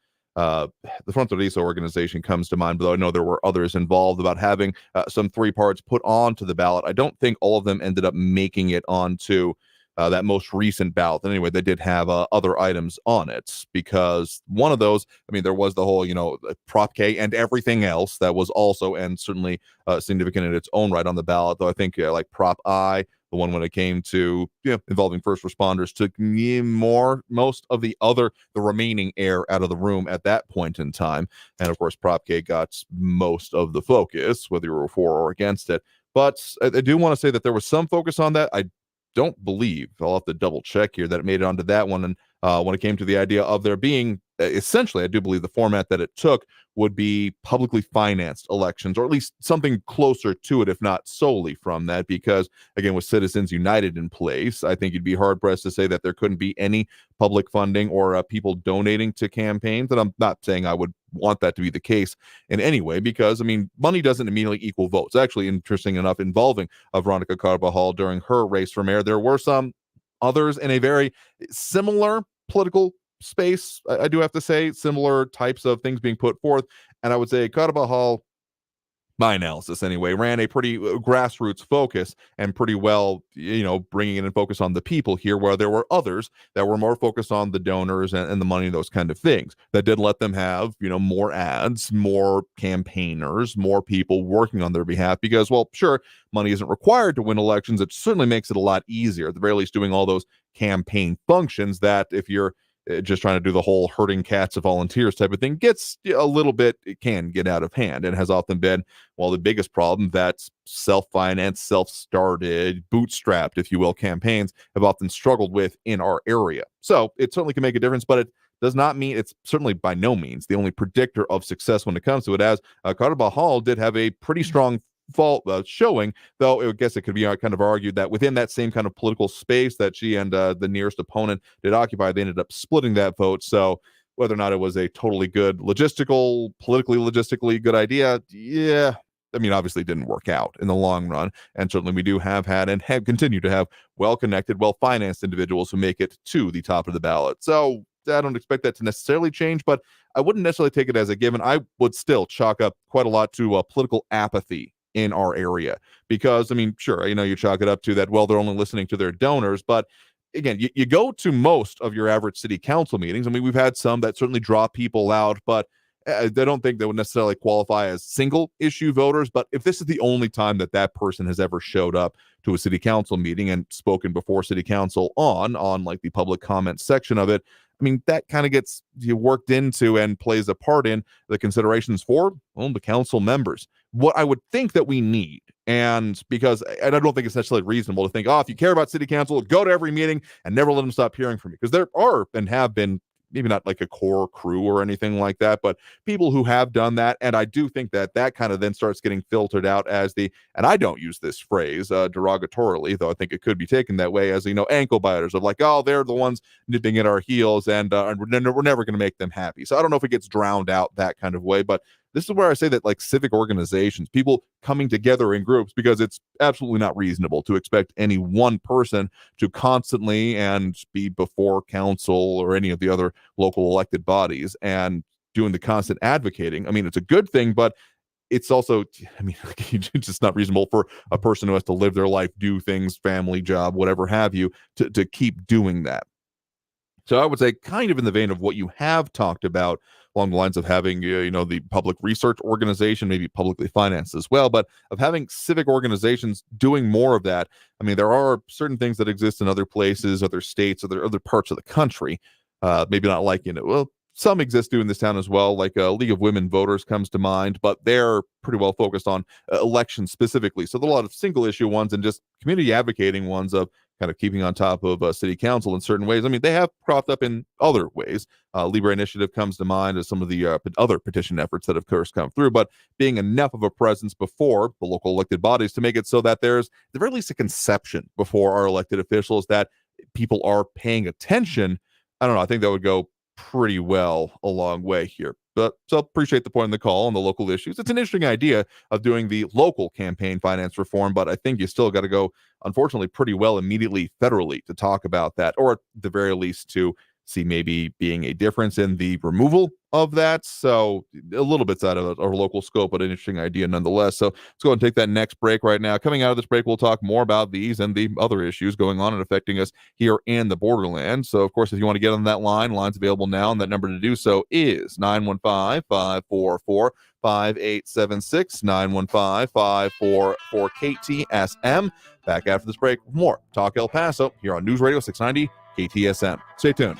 Fronteriza organization comes to mind, but I know there were others involved about having some 3 parts put onto the ballot. I don't think all of them ended up making it onto that most recent ballot. Anyway, they did have other items on it, because one of those, I mean, there was the whole, Prop K and everything else that was also, and certainly significant in its own right on the ballot, though I think like Prop I, the one when it came to involving first responders, took most of the remaining air out of the room at that point in time. And of course, Prop K got most of the focus, whether you were for or against it. But I do want to say that there was some focus on that. I don't believe, I'll have to double check here, that it made it onto that one. And when it came to the idea of there being, essentially, I do believe the format that it took would be publicly financed elections, or at least something closer to it, if not solely from that, because, again, with Citizens United in place, I think you'd be hard-pressed to say that there couldn't be any public funding or people donating to campaigns. And I'm not saying I would want that to be the case in any way, because, I mean, money doesn't immediately equal votes. Actually, interesting enough, involving Veronica Carbajal during her race for mayor, there were some others in a very similar political space, I do have to say, similar types of things being put forth. And I would say Carbajal, my analysis anyway, ran a pretty grassroots focus and pretty well, bringing in and focus on the people here, where there were others that were more focused on the donors and the money and those kind of things. That did let them have, more ads, more campaigners, more people working on their behalf, because, well, sure, money isn't required to win elections. It certainly makes it a lot easier, at the very least, doing all those campaign functions that, if you're just trying to do the whole herding cats of volunteers type of thing, gets a little bit, it can get out of hand, and has often been, well, the biggest problem that self-financed, self-started, bootstrapped, if you will, campaigns have often struggled with in our area. So it certainly can make a difference, but it does not mean, it's certainly by no means the only predictor of success when it comes to it, as Carbajal did have a pretty strong showing, though I guess it could be kind of argued that within that same kind of political space that she and the nearest opponent did occupy, they ended up splitting that vote. So whether or not it was a totally good politically logistically good idea, yeah, I mean, obviously didn't work out in the long run. And certainly we do have had and have continued to have well-connected, well-financed individuals who make it to the top of the ballot. So I don't expect that to necessarily change, but I wouldn't necessarily take it as a given. I would still chalk up quite a lot to political apathy in our area, because, I mean, sure, you chalk it up to that, well, they're only listening to their donors, but again, you go to most of your average city council meetings. I mean, we've had some that certainly draw people out, but I don't think they would necessarily qualify as single issue voters. But if this is the only time that person has ever showed up to a city council meeting and spoken before city council on like the public comment section of it, I mean, that kind of gets worked into and plays a part in the considerations for, well, the council members. What I would think that we need, and I don't think it's necessarily reasonable to think, if you care about city council, go to every meeting and never let them stop hearing from you. Because there are and have been, maybe not like a core crew or anything like that, but people who have done that. And I do think that kind of then starts getting filtered out as and I don't use this phrase derogatorily, though I think it could be taken that way, as, ankle biters of like, oh, they're the ones nipping at our heels, and we're never going to make them happy. So I don't know if it gets drowned out that kind of way, but this is where I say that, like, civic organizations, people coming together in groups, because it's absolutely not reasonable to expect any one person to constantly and be before council or any of the other local elected bodies and doing the constant advocating. I mean, it's a good thing, but it's also, I mean, it's just not reasonable for a person who has to live their life, do things, family, job, whatever have you, to keep doing that. So I would say, kind of in the vein of what you have talked about, along the lines of having, the public research organization, maybe publicly financed as well, but of having civic organizations doing more of that. I mean, there are certain things that exist in other places, other states, other parts of the country. Maybe not like, well, some exist in this town as well, like a League of Women Voters comes to mind, but they're pretty well focused on elections specifically. So there are a lot of single issue ones and just community advocating ones of kind of keeping on top of city council in certain ways. I mean, they have cropped up in other ways. Libre Initiative comes to mind as some of the other petition efforts that have, of course, come through, but being enough of a presence before the local elected bodies to make it so that there's, at the very least, a conception before our elected officials that people are paying attention. I don't know. I think that would go pretty well a long way here. But so appreciate the point in the call on the local issues. It's an interesting idea of doing the local campaign finance reform, but I think you still got to go, unfortunately, pretty well immediately federally to talk about that, or at the very least to see maybe being a difference in the removal of that. So a little bit out of our local scope, but an interesting idea nonetheless. So let's go and take that next break right now. Coming out of this break, we'll talk more about these and the other issues going on and affecting us here in the borderland. So, of course, if you want to get on that line, line's available now, and that number to do so is 915-544-5876, 915-544-KTSM. Back after this break with more Talk El Paso here on News Radio 690 KTSM. Stay tuned.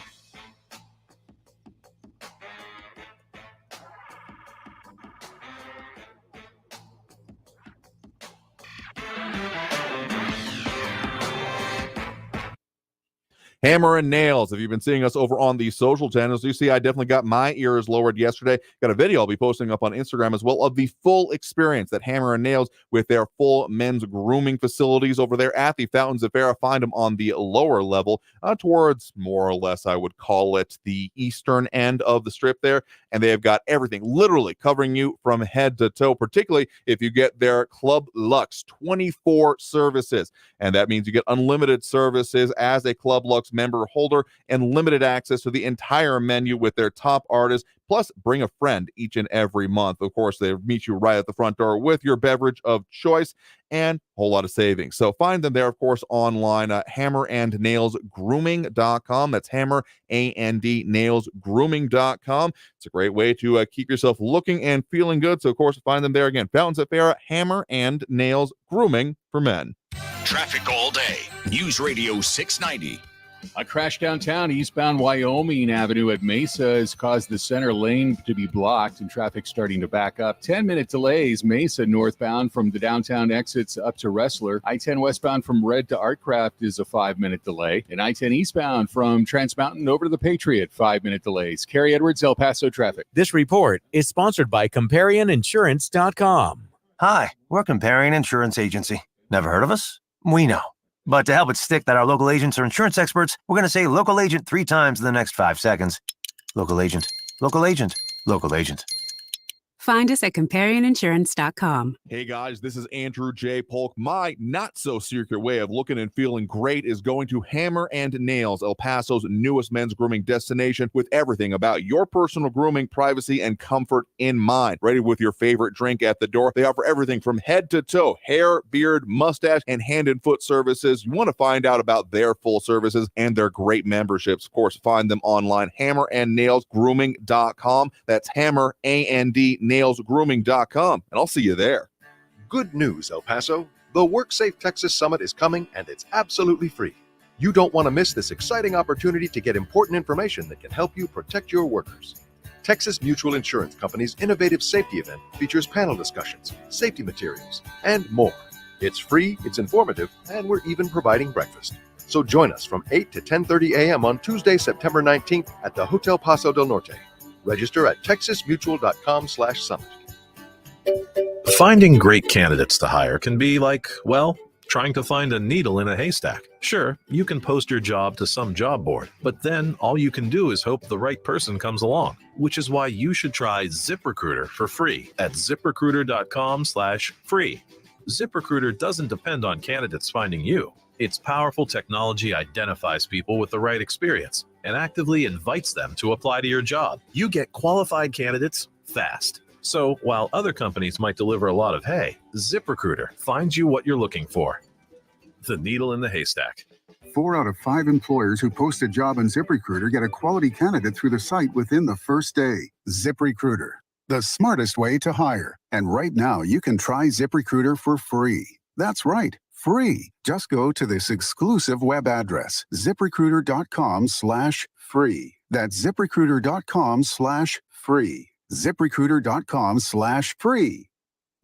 Hammer and Nails. If you've been seeing us over on the social channels, you see I definitely got my ears lowered yesterday. Got a video I'll be posting up on Instagram as well of the full experience that Hammer and Nails with their full men's grooming facilities over there at the Fountains of Farah. Find them on the lower level towards more or less, I would call it, the eastern end of the strip there. And they have got everything literally covering you from head to toe, particularly if you get their Club Lux 24 services. And that means you get unlimited services as a Club Lux member holder and limited access to the entire menu with their top artists. Plus, bring a friend each and every month. Of course, they meet you right at the front door with your beverage of choice and a whole lot of savings. So find them there, of course, online at hammerandnailsgrooming.com. That's hammer, A-N-D, nailsgrooming.com. It's a great way to keep yourself looking and feeling good. So, of course, find them there again. Fountains at Farah, Hammer and Nails Grooming for Men. Traffic all day. News Radio 690. A crash downtown eastbound Wyoming Avenue at Mesa has caused the center lane to be blocked and traffic starting to back up. 10-minute delays Mesa northbound from the downtown exits up to Wrestler. I-10 westbound from Red to Artcraft is a 5-minute delay. And I-10 eastbound from Trans Mountain over to the Patriot, 5-minute delays. Kerry Edwards, El Paso traffic. This report is sponsored by ComparionInsurance.com. Hi, we're Comparion Insurance Agency. Never heard of us? We know. But to help it stick that our local agents are insurance experts, we're going to say local agent 3 times in the next 5 seconds. Local agent, local agent, local agent. Find us at ComparionInsurance.com. Hey guys, this is Andrew J. Polk. My not-so-secret way of looking and feeling great is going to Hammer and Nails, El Paso's newest men's grooming destination, with everything about your personal grooming, privacy, and comfort in mind. Ready with your favorite drink at the door. They offer everything from head to toe, hair, beard, mustache, and hand and foot services. You want to find out about their full services and their great memberships. Of course, find them online, hammerandnailsgrooming.com. That's hammer, A-N-D, nailsgrooming.com, and I'll see you there. Good news, El Paso. The WorkSafe Texas Summit is coming, and it's absolutely free. You don't want to miss this exciting opportunity to get important information that can help you protect your workers. Texas Mutual Insurance Company's innovative safety event features panel discussions, safety materials, and more. It's free, it's informative, and we're even providing breakfast. So join us from 8 to 10:30 a.m. on Tuesday, September 19th at the Hotel Paso del Norte. Register at texasmutual.com/summit. Finding great candidates to hire can be like, well, trying to find a needle in a haystack. Sure, you can post your job to some job board, but then all you can do is hope the right person comes along, which is why you should try ZipRecruiter for free at ziprecruiter.com/free. ZipRecruiter doesn't depend on candidates finding you. Its powerful technology identifies people with the right experience and actively invites them to apply to your job. You get qualified candidates fast. So while other companies might deliver a lot of hay, ZipRecruiter finds you what you're looking for. The needle in the haystack. 4 out of 5 employers who post a job on ZipRecruiter get a quality candidate through the site within the first day. ZipRecruiter, the smartest way to hire. And right now, you can try ZipRecruiter for free. That's right, free. Just go to this exclusive web address, ziprecruiter.com/free. That's ziprecruiter.com/free. ziprecruiter.com/free.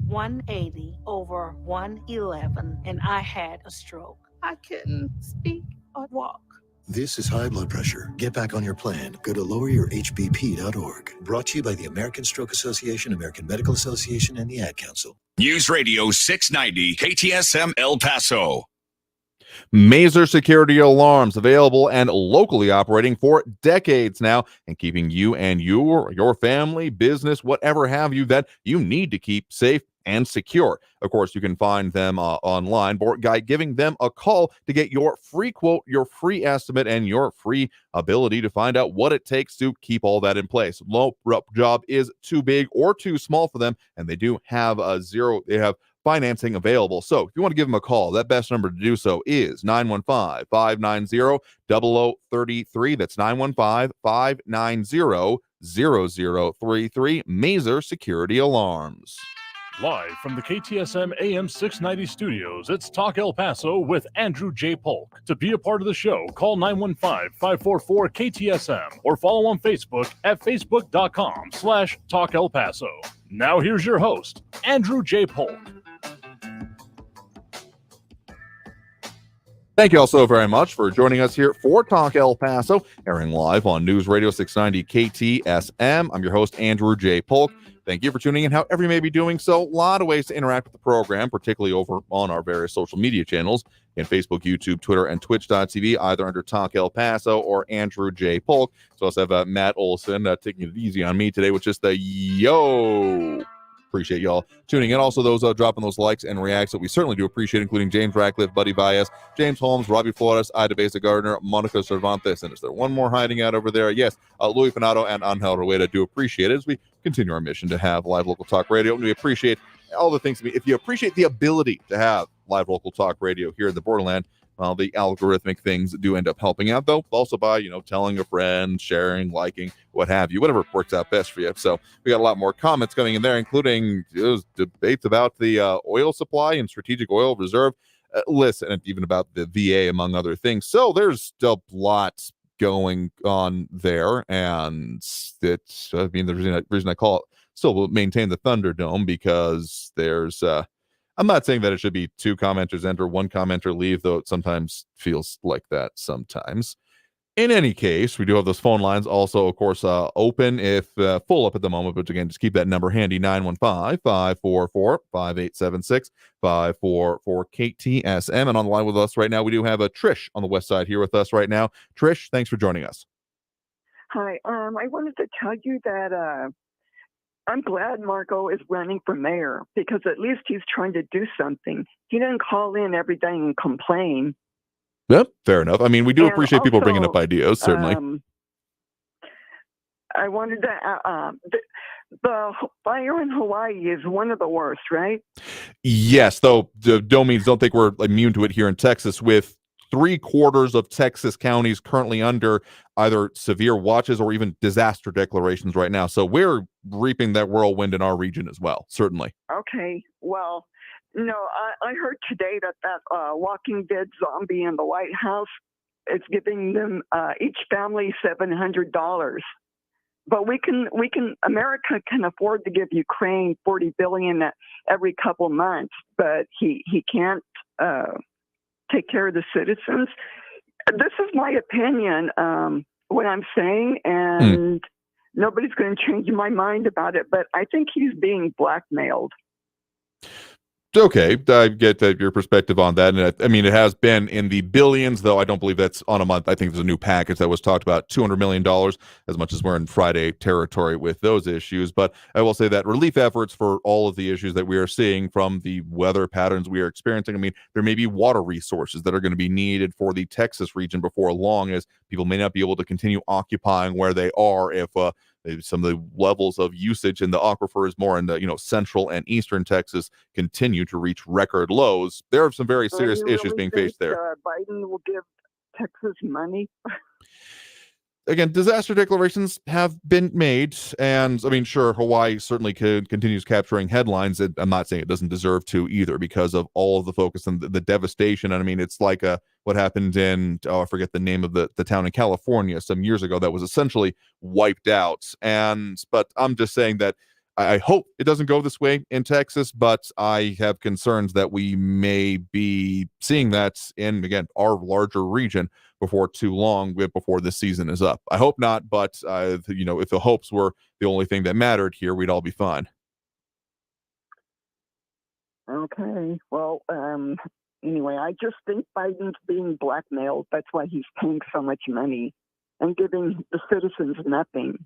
180 over 111, and I had a stroke. I couldn't speak or walk. This is high blood pressure. Get back on your plan. Go to loweryourhbp.org. Brought to you by the American Stroke Association, American Medical Association, and the Ad Council. News Radio 690, KTSM El Paso. Mazer Security Alarms, available and locally operating for decades now, and keeping you and your family, business, whatever have you that you need to keep safe and secure. Of course, you can find them online by giving them a call to get your free quote, your free estimate, and your free ability to find out what it takes to keep all that in place. No job is too big or too small for them, and they do have they have financing available. So if you want to give them a call, that best number to do so is 915-590-0033. That's 915-590-0033. Mazer Security Alarms. Live from the KTSM AM 690 studios, it's Talk El Paso with Andrew J. Polk. To be a part of the show, call 915-544-KTSM or follow on Facebook at facebook.com/Talk El Paso. Now here's your host, Andrew J. Polk. Thank you all so very much for joining us here for Talk El Paso, airing live on News Radio 690 KTSM. I'm your host, Andrew J. Polk. Thank you for tuning in, however you may be doing so. A lot of ways to interact with the program, particularly over on our various social media channels in Facebook, YouTube, Twitter, and Twitch.tv, either under Talk El Paso or Andrew J. Polk. So also have Matt Olson taking it easy on me today, which is the yo. Appreciate y'all tuning in. Also, those dropping those likes and reacts that we certainly do appreciate, including James Ratcliffe, Buddy Bias, James Holmes, Robbie Flores, Ida Beza Gardner, Monica Cervantes, and is there one more hiding out over there? Yes, Louis Fanato and Angel Rueda. Do appreciate it as we continue our mission to have live local talk radio. And we appreciate all the things. If you appreciate the ability to have live local talk radio here in the borderland, well, the algorithmic things do end up helping out, though, also by, telling a friend, sharing, liking, what have you, whatever works out best for you. So we got a lot more comments coming in there, including those debates about the oil supply and strategic oil reserve list, and even about the VA, among other things. So there's a lot going on there, and it's, the reason I call it still maintain the Thunderdome, because there's I'm not saying that it should be 2 commenters enter, 1 commenter leave, though it sometimes feels like that sometimes. In any case, we do have those phone lines also, of course, open, if full up at the moment, but again, just keep that number handy, 915-544-5876, 544-KTSM. And on the line with us right now, we do have Trish on the west side here with us right now. Trish, thanks for joining us. Hi, I wanted to tell you that I'm glad Marco is running for mayor, because at least he's trying to do something. He didn't call in every day and complain. Yep, fair enough. I mean, we do appreciate people bringing up ideas, certainly. I wanted to, the fire in Hawaii is one of the worst, right? Yes, though, don't think we're immune to it here in Texas, with 3/4 of Texas counties currently under either severe watches or even disaster declarations right now. So we're reaping that whirlwind in our region as well, certainly. Okay, well, I heard today that Walking Dead zombie in the White House is giving them each family $700. But America can afford to give Ukraine $40 billion every couple months, but he can't take care of the citizens. This is my opinion, what I'm saying, and nobody's going to change my mind about it, but I think he's being blackmailed. Okay, I get your perspective on that. And I mean, it has been in the billions, though I don't believe that's on a month. I think there's a new package that was talked about, $200 million, as much as we're in Friday territory with those issues. But I will say that relief efforts for all of the issues that we are seeing from the weather patterns we are experiencing, I mean, there may be water resources that are going to be needed for the Texas region before long, as people may not be able to continue occupying where they are if some of the levels of usage in the aquifers more in the central and eastern Texas continue to reach record lows. There are some very serious issues being faced there. Biden will give Texas money? Again, disaster declarations have been made, and I mean, sure, Hawaii certainly continues capturing headlines. I'm not saying it doesn't deserve to either, because of all of the focus and the devastation. And I mean, it's like what happened in, I forget the name of the town in California some years ago that was essentially wiped out. But I'm just saying that I hope it doesn't go this way in Texas, but I have concerns that we may be seeing that in, again, our larger region before too long, before this season is up. I hope not, but if the hopes were the only thing that mattered here, we'd all be fine. Okay, well, anyway, I just think Biden's being blackmailed. That's why he's paying so much money and giving the citizens nothing.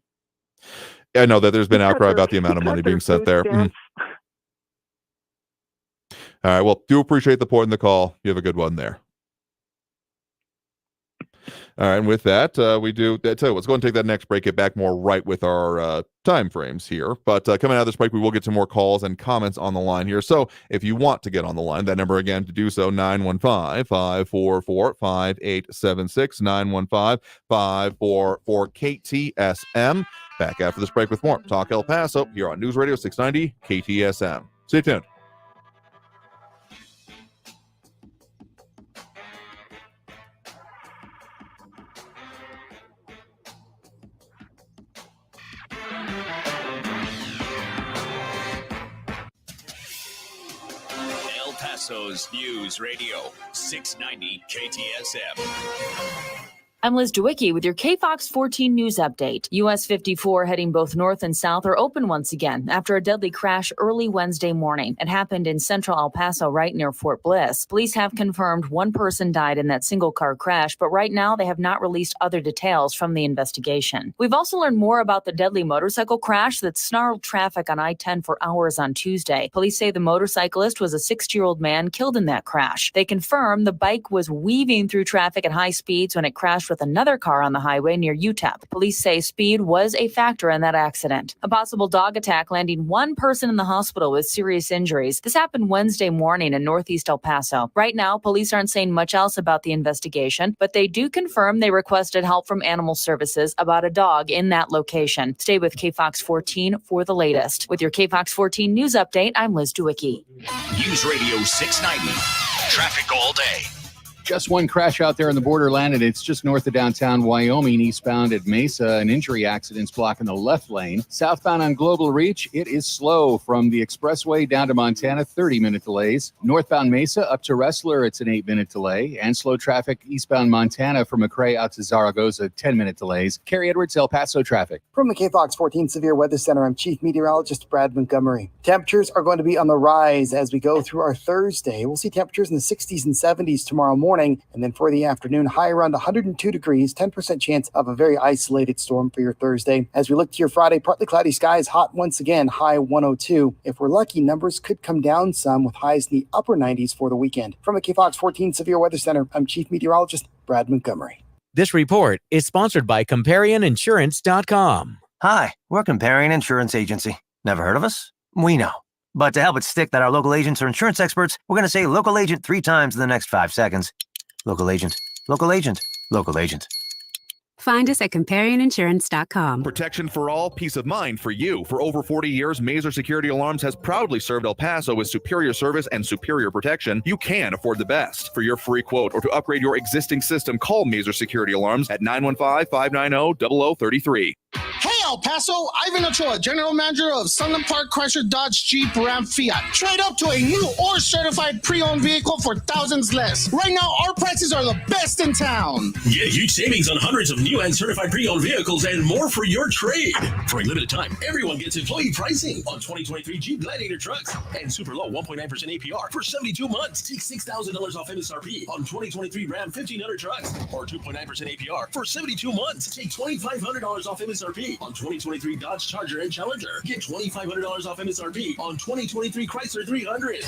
I know that there's been outcry about the amount of money being set there. All right, well, do appreciate the point in the call. You have a good one there. All right, and with that, we do. Tell you, let's go and take that next break. Get back more right with our time frames here. But coming out of this break, we will get some more calls and comments on the line here. So if you want to get on the line, that number again to do so, 915-544-5876, 915-544-KTSM. Back after this break with more Talk El Paso here on News Radio 690 KTSM. Stay tuned. Paso's News Radio, 690 KTSM. I'm Liz DeWicki with your KFOX 14 news update. US 54 heading both north and south are open once again after a deadly crash early Wednesday morning. It happened in central El Paso right near Fort Bliss. Police have confirmed one person died in that single car crash, but right now they have not released other details from the investigation. We've also learned more about the deadly motorcycle crash that snarled traffic on I-10 for hours on Tuesday. Police say the motorcyclist was a 60-year-old man killed in that crash. They confirm the bike was weaving through traffic at high speeds when it crashed with another car on the highway near UTEP. Police say speed was a factor in that accident. A possible dog attack landing one person in the hospital with serious injuries. This happened Wednesday morning in northeast El Paso. Right now, police aren't saying much else about the investigation, but they do confirm they requested help from animal services about a dog in that location. Stay with KFOX 14 for the latest. With your KFOX 14 news update, I'm Liz DeWicki. News Radio 690. Traffic all day. Just one crash out there in the borderland, and it's just north of downtown Wyoming, eastbound at Mesa. An injury accident's blocking the left lane. Southbound on Global Reach, it is slow from the expressway down to Montana, 30-minute delays. Northbound Mesa up to Wrestler, it's an 8-minute delay. And slow traffic eastbound Montana from McRae out to Zaragoza, 10-minute delays. Carrie Edwards, El Paso traffic. From the KFOX 14 Severe Weather Center, I'm Chief Meteorologist Brad Montgomery. Temperatures are going to be on the rise as we go through our Thursday. We'll see temperatures in the 60s and 70s tomorrow morning. And then for the afternoon, high around 102 degrees, 10% chance of a very isolated storm for your Thursday. As we look to your Friday, partly cloudy skies, hot once again, high 102. If we're lucky, numbers could come down some with highs in the upper 90s for the weekend. From the KFOX 14 Severe Weather Center, I'm Chief Meteorologist Brad Montgomery. This report is sponsored by ComparionInsurance.com. Hi, we're Comparion Insurance Agency. Never heard of us? We know. But to help it stick that our local agents are insurance experts, we're going to say local agent 3 times in the next 5 seconds. Local agent, local agent, local agent. Find us at ComparionInsurance.com. Protection for all, peace of mind for you. For over 40 years, Mazer Security Alarms has proudly served El Paso with superior service and superior protection. You can afford the best. For your free quote or to upgrade your existing system, call Mazer Security Alarms at 915-590-0033. Hey, El Paso, Ivan Ochoa, General Manager of Sunland Park Chrysler Dodge Jeep Ram Fiat. Trade up to a new or certified pre-owned vehicle for thousands less. Right now, our prices are the best in town. Get huge savings on hundreds of new and certified pre-owned vehicles and more for your trade. For a limited time, everyone gets employee pricing on 2023 Jeep Gladiator trucks and super low 1.9% APR for 72 months. Take $6,000 off MSRP on 2023 Ram 1500 trucks or 2.9% APR for 72 months. Take $2,500 off MSRP on 2023 Dodge Charger and Challenger. Get $2,500 off MSRP on 2023 Chrysler 300.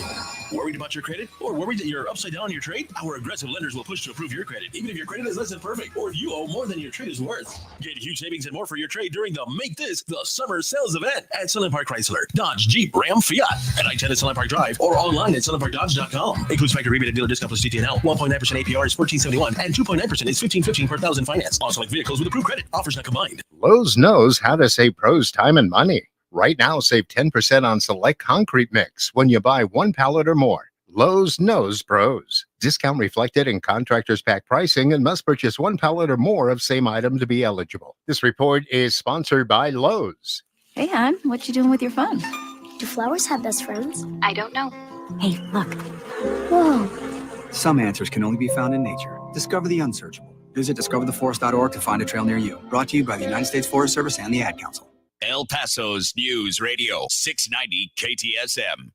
Worried about your credit or worried that you're upside down on your trade? Our aggressive lenders will push to approve your credit, even if your credit is less than perfect or if you owe more than your trade is worth. Get huge savings and more for your trade during the Make This the Summer Sales event at Sunland Park Chrysler, Dodge, Jeep, Ram, Fiat at I-10 at Sunland Park Drive or online at sunlandparkdodge.com. Includes factory rebate and dealer discount plus DTNL. 1.9% APR is $1,471 and 2.9% is $1,515 per thousand finance. On select vehicles with approved credit. Offers not combined. Lowe's knows how to save pros time and money. Right now, save 10% on select concrete mix when you buy 1 pallet or more. Lowe's knows pros. Discount reflected in contractor's pack pricing and must purchase 1 pallet or more of same item to be eligible. This report is sponsored by Lowe's. Hey, hon, what you doing with your phone? Do flowers have best friends? I don't know. Hey, look. Whoa. Some answers can only be found in nature. Discover the unsearchable. Visit discovertheforest.org to find a trail near you. Brought to you by the United States Forest Service and the Ad Council. El Paso's News Radio, 690 KTSM.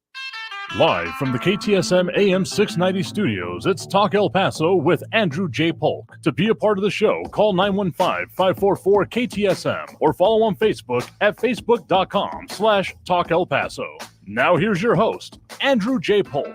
Live from the KTSM AM 690 studios, it's Talk El Paso with Andrew J. Polk. To be a part of the show, call 915-544-KTSM or follow on Facebook at facebook.com/Talk El Paso. Now here's your host, Andrew J. Polk.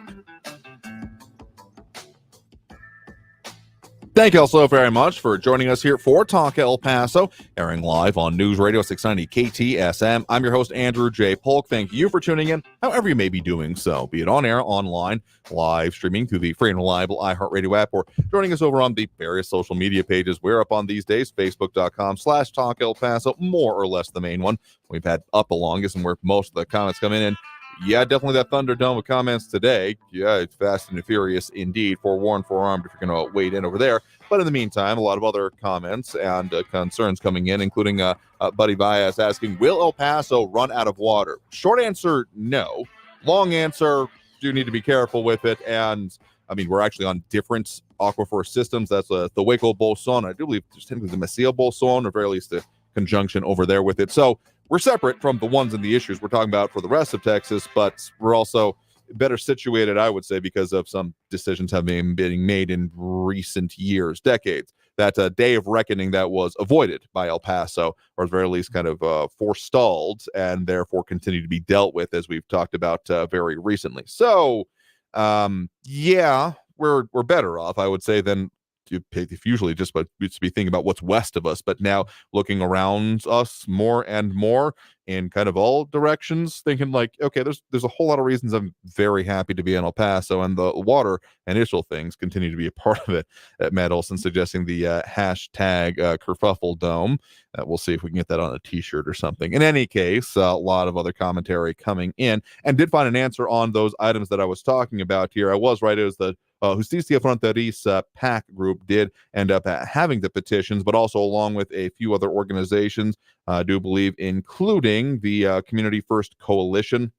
Thank you all so very much for joining us here for Talk El Paso, airing live on News Radio 690 KTSM. I'm your host, Andrew J. Polk. Thank you for tuning in, however you may be doing so, be it on air, online, live streaming through the free and reliable iHeartRadio app, or joining us over on the various social media pages we're up on these days, facebook.com/Talk El Paso, more or less the main one. We've had up the longest and where most of the comments come in. And yeah, definitely that Thunderdome of comments today. Yeah, it's fast and furious indeed. Forewarned, forearmed if you're going to wade in over there. But in the meantime, a lot of other comments and concerns coming in, including Buddy Bias asking, will El Paso run out of water? Short answer, no. Long answer, do need to be careful with it. And I mean, we're actually on different aquifer systems. That's the Hueco Bolson. I do believe there's technically the Mesilla Bolson, or very least the conjunction over there with it. So we're separate from the ones and the issues we're talking about for the rest of Texas, but we're also better situated, I would say, because of some decisions having been made in recent years, decades. That day of reckoning that was avoided by El Paso, or at the very least kind of forestalled, and therefore continue to be dealt with, as we've talked about very recently. So, yeah, we're better off, I would say, than if usually just be thinking about what's west of us, but now looking around us more and more in kind of all directions, thinking like, okay, there's a whole lot of reasons I'm very happy to be in El Paso, and the water initial things continue to be a part of it. Matt Olson suggesting the hashtag kerfuffle dome. We'll see if we can get that on a t-shirt or something. In any case, a lot of other commentary coming in, and did find an answer on those items that I was talking about here. I was right. It was the Justicia Fronteriza PAC group did end up having the petitions, but also along with a few other organizations, I do believe, including the Community First Coalition,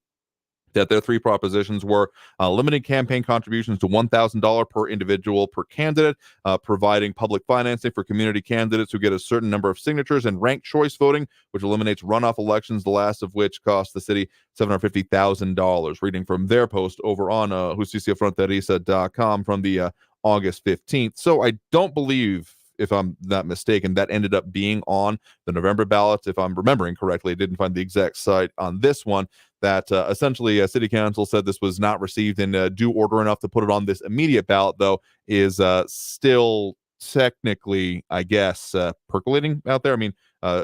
that their three propositions were limiting campaign contributions to $1,000 per individual per candidate, providing public financing for community candidates who get a certain number of signatures, and ranked choice voting, which eliminates runoff elections, the last of which cost the city $750,000. Reading from their post over on justiciafronteriza.com from the August 15th. So I don't believe, if I'm not mistaken, that ended up being on the November ballot. If I'm remembering correctly, I didn't find the exact site on this one, that essentially City Council said this was not received in due order enough to put it on this immediate ballot, though, is still technically, I guess, percolating out there. I mean,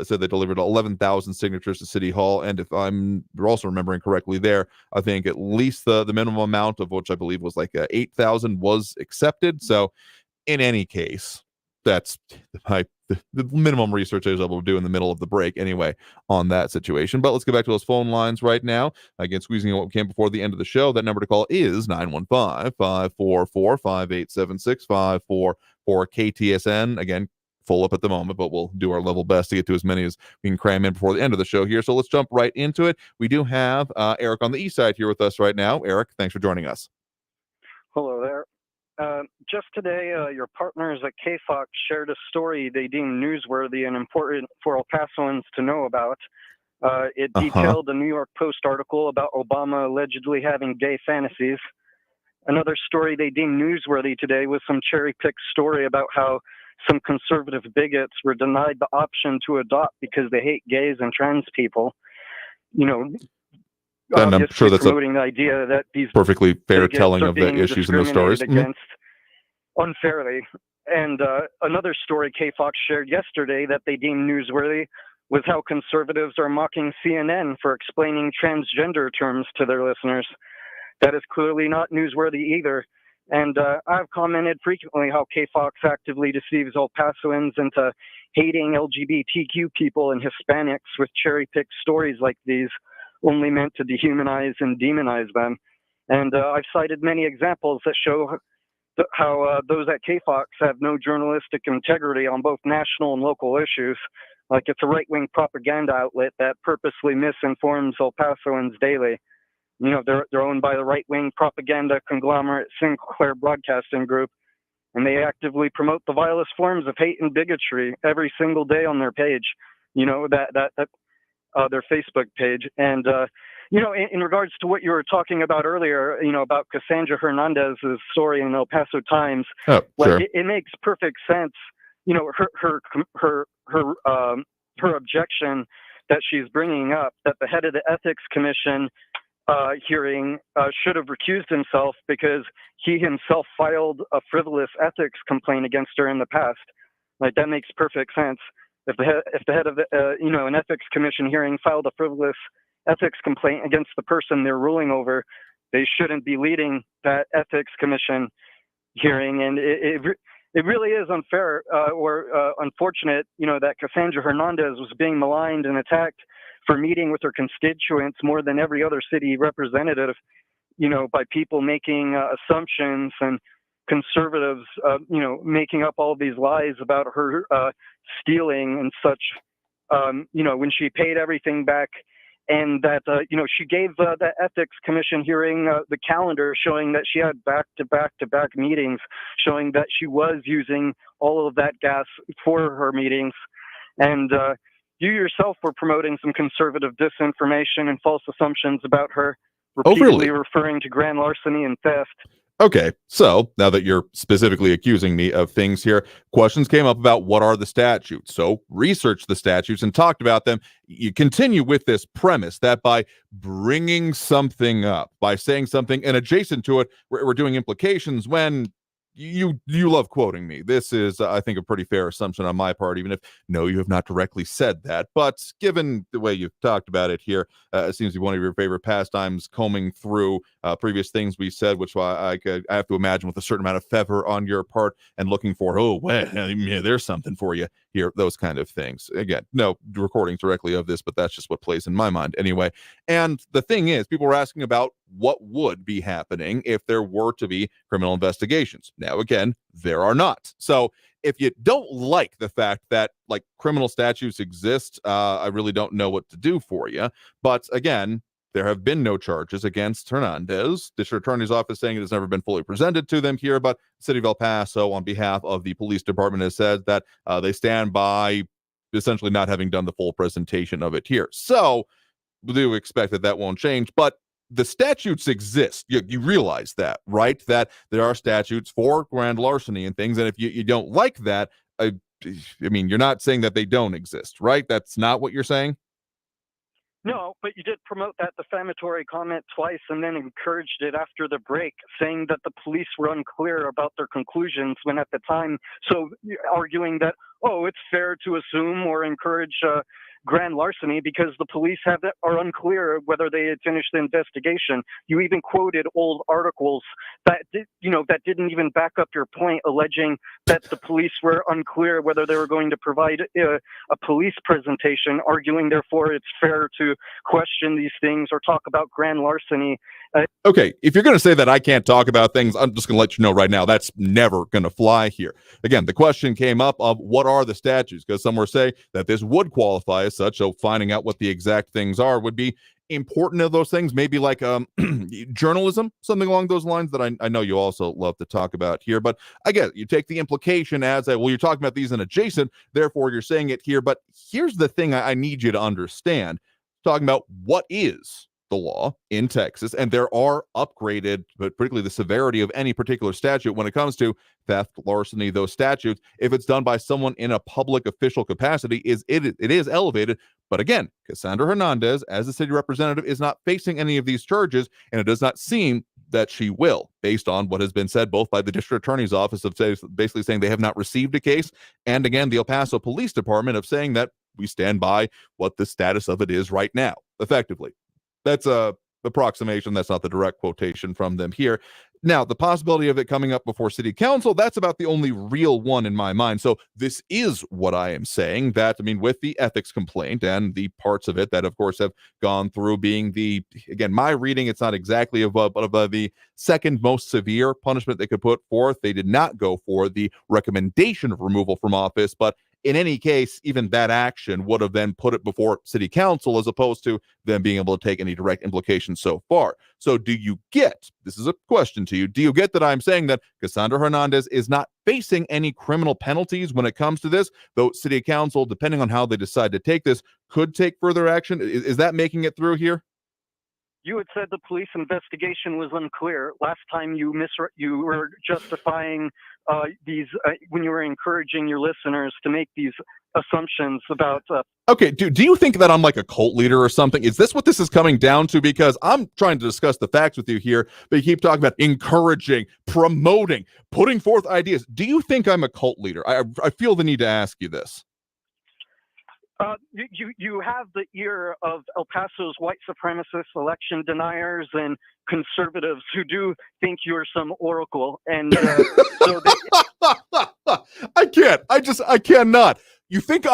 said they delivered 11,000 signatures to City Hall, and if I'm also remembering correctly there, I think at least the minimum amount, of which I believe was like 8,000, was accepted. So in any case, that's the minimum research I was able to do in the middle of the break anyway on that situation. But let's get back to those phone lines right now. Again, squeezing in what we can before the end of the show. That number to call is 915-544-5876, 544-KTSN. Again, full up at the moment, but we'll do our level best to get to as many as we can cram in before the end of the show here. So let's jump right into it. We do have Eric on the east side here with us right now. Eric, thanks for joining us. Hello there. Just today, your partners at KFOX shared a story they deemed newsworthy and important for El Pasoans to know about. It detailed a New York Post article about Obama allegedly having gay fantasies. Another story they deemed newsworthy today was some cherry-picked story about how some conservative bigots were denied the option to adopt because they hate gays and trans people. You know, and I'm sure that's promoting the idea that these perfectly fair telling of the being issues in those stories. Against unfairly. And another story KFOX shared yesterday that they deemed newsworthy was how conservatives are mocking CNN for explaining transgender terms to their listeners. That is clearly not newsworthy either. And I've commented frequently how KFOX actively deceives El Pasoans into hating LGBTQ people and Hispanics with cherry-picked stories like these, only meant to dehumanize and demonize them. And I've cited many examples that show how those at KFOX have no journalistic integrity on both national and local issues. Like, it's a right-wing propaganda outlet that purposely misinforms El Pasoans daily. You know, they're owned by the right-wing propaganda conglomerate Sinclair Broadcasting Group, and they actively promote the vilest forms of hate and bigotry every single day on their page. You know, their Facebook page. And you know, in regards to what you were talking about earlier, you know, about Cassandra Hernandez's story in El Paso Times, it makes perfect sense. You know, her objection that she's bringing up, that the head of the Ethics Commission hearing should have recused himself because he himself filed a frivolous ethics complaint against her in the past. Like, that makes perfect sense. If the head of the, you know, an ethics commission hearing filed a frivolous ethics complaint against the person they're ruling over, they shouldn't be leading that ethics commission hearing. And it really is unfair or unfortunate, you know, that Cassandra Hernandez was being maligned and attacked for meeting with her constituents more than every other city representative, you know, by people making assumptions and conservatives, you know, making up all these lies about her stealing and such. You know, when she paid everything back and that she gave the ethics commission hearing the calendar showing that she had back-to-back meetings, showing that she was using all of that gas for her meetings. And you yourself were promoting some conservative disinformation and false assumptions about her, repeatedly referring to grand larceny and theft. Okay, so now that you're specifically accusing me of things here, questions came up about what are the statutes. So researched the statutes and talked about them. You continue with this premise that by bringing something up, by saying something and adjacent to it, we're doing implications when you love quoting me. This is, I think, a pretty fair assumption on my part, even if, no, you have not directly said that. But given the way you've talked about it here, it seems to be one of your favorite pastimes, combing through previous things we said, which I have to imagine with a certain amount of fervor on your part and looking for, oh, well, yeah, there's something for you here, those kind of things. Again, no recordings directly of this, but that's just what plays in my mind anyway. And the thing is, people were asking about what would be happening if there were to be criminal investigations. Now, again, there are not. So if you don't like the fact that like criminal statutes exist, I really don't know what to do for you. But again, there have been no charges against Hernandez. District Attorney's Office saying it has never been fully presented to them here, but the City of El Paso, on behalf of the police department, has said that they stand by essentially not having done the full presentation of it here. So we do expect that that won't change, but the statutes exist. You realize that, right? That there are statutes for grand larceny and things, and if you don't like that, I mean, you're not saying that they don't exist, right? That's not what you're saying? No, but you did promote that defamatory comment twice and then encouraged it after the break, saying that the police were unclear about their conclusions when at the time, so arguing that, oh, it's fair to assume or encourage grand larceny because the police are unclear whether they had finished the investigation. You even quoted old articles that didn't even back up your point, alleging that the police were unclear whether they were going to provide a police presentation, arguing therefore it's fair to question these things or talk about grand larceny. Okay, if you're going to say that I can't talk about things, I'm just going to let you know right now that's never going to fly here. Again, the question came up of what are the statutes, because some were saying that this would qualify as such, so finding out what the exact things are would be important of those things, maybe like journalism, something along those lines that I know you also love to talk about here. But I guess you take the implication as well, you're talking about these in adjacent, therefore you're saying it here. But here's the thing I need you to understand, talking about what is the law in Texas, and there are upgraded, but particularly the severity of any particular statute when it comes to theft, larceny, those statutes, if it's done by someone in a public official capacity, it is elevated. But again, Cassandra Hernandez, as a city representative, is not facing any of these charges, and it does not seem that she will, based on what has been said both by the district attorney's office of basically saying they have not received a case, and again, the El Paso Police Department of saying that we stand by what the status of it is right now, effectively. That's a approximation. That's not the direct quotation from them here. Now, the possibility of it coming up before city council, that's about the only real one in my mind. So this is what I am saying, that, I mean, with the ethics complaint and the parts of it that, of course, have gone through being again, my reading, it's not exactly of the second most severe punishment they could put forth. They did not go for the recommendation of removal from office, but in any case, even that action would have then put it before city council as opposed to them being able to take any direct implications so far. So do you get, this is a question to you, do you get that I'm saying that Cassandra Hernandez is not facing any criminal penalties when it comes to this, though city council, depending on how they decide to take this, could take further action? Is that making it through here? You had said the police investigation was unclear. Last time you were justifying these when you were encouraging your listeners to make these assumptions about. Okay, do you think that I'm like a cult leader or something? Is this what this is coming down to? Because I'm trying to discuss the facts with you here, but you keep talking about encouraging, promoting, putting forth ideas. Do you think I'm a cult leader? I feel the need to ask you this. You have the ear of El Paso's white supremacists, election deniers, and conservatives who do think you're some oracle. And so I can't. I cannot. You think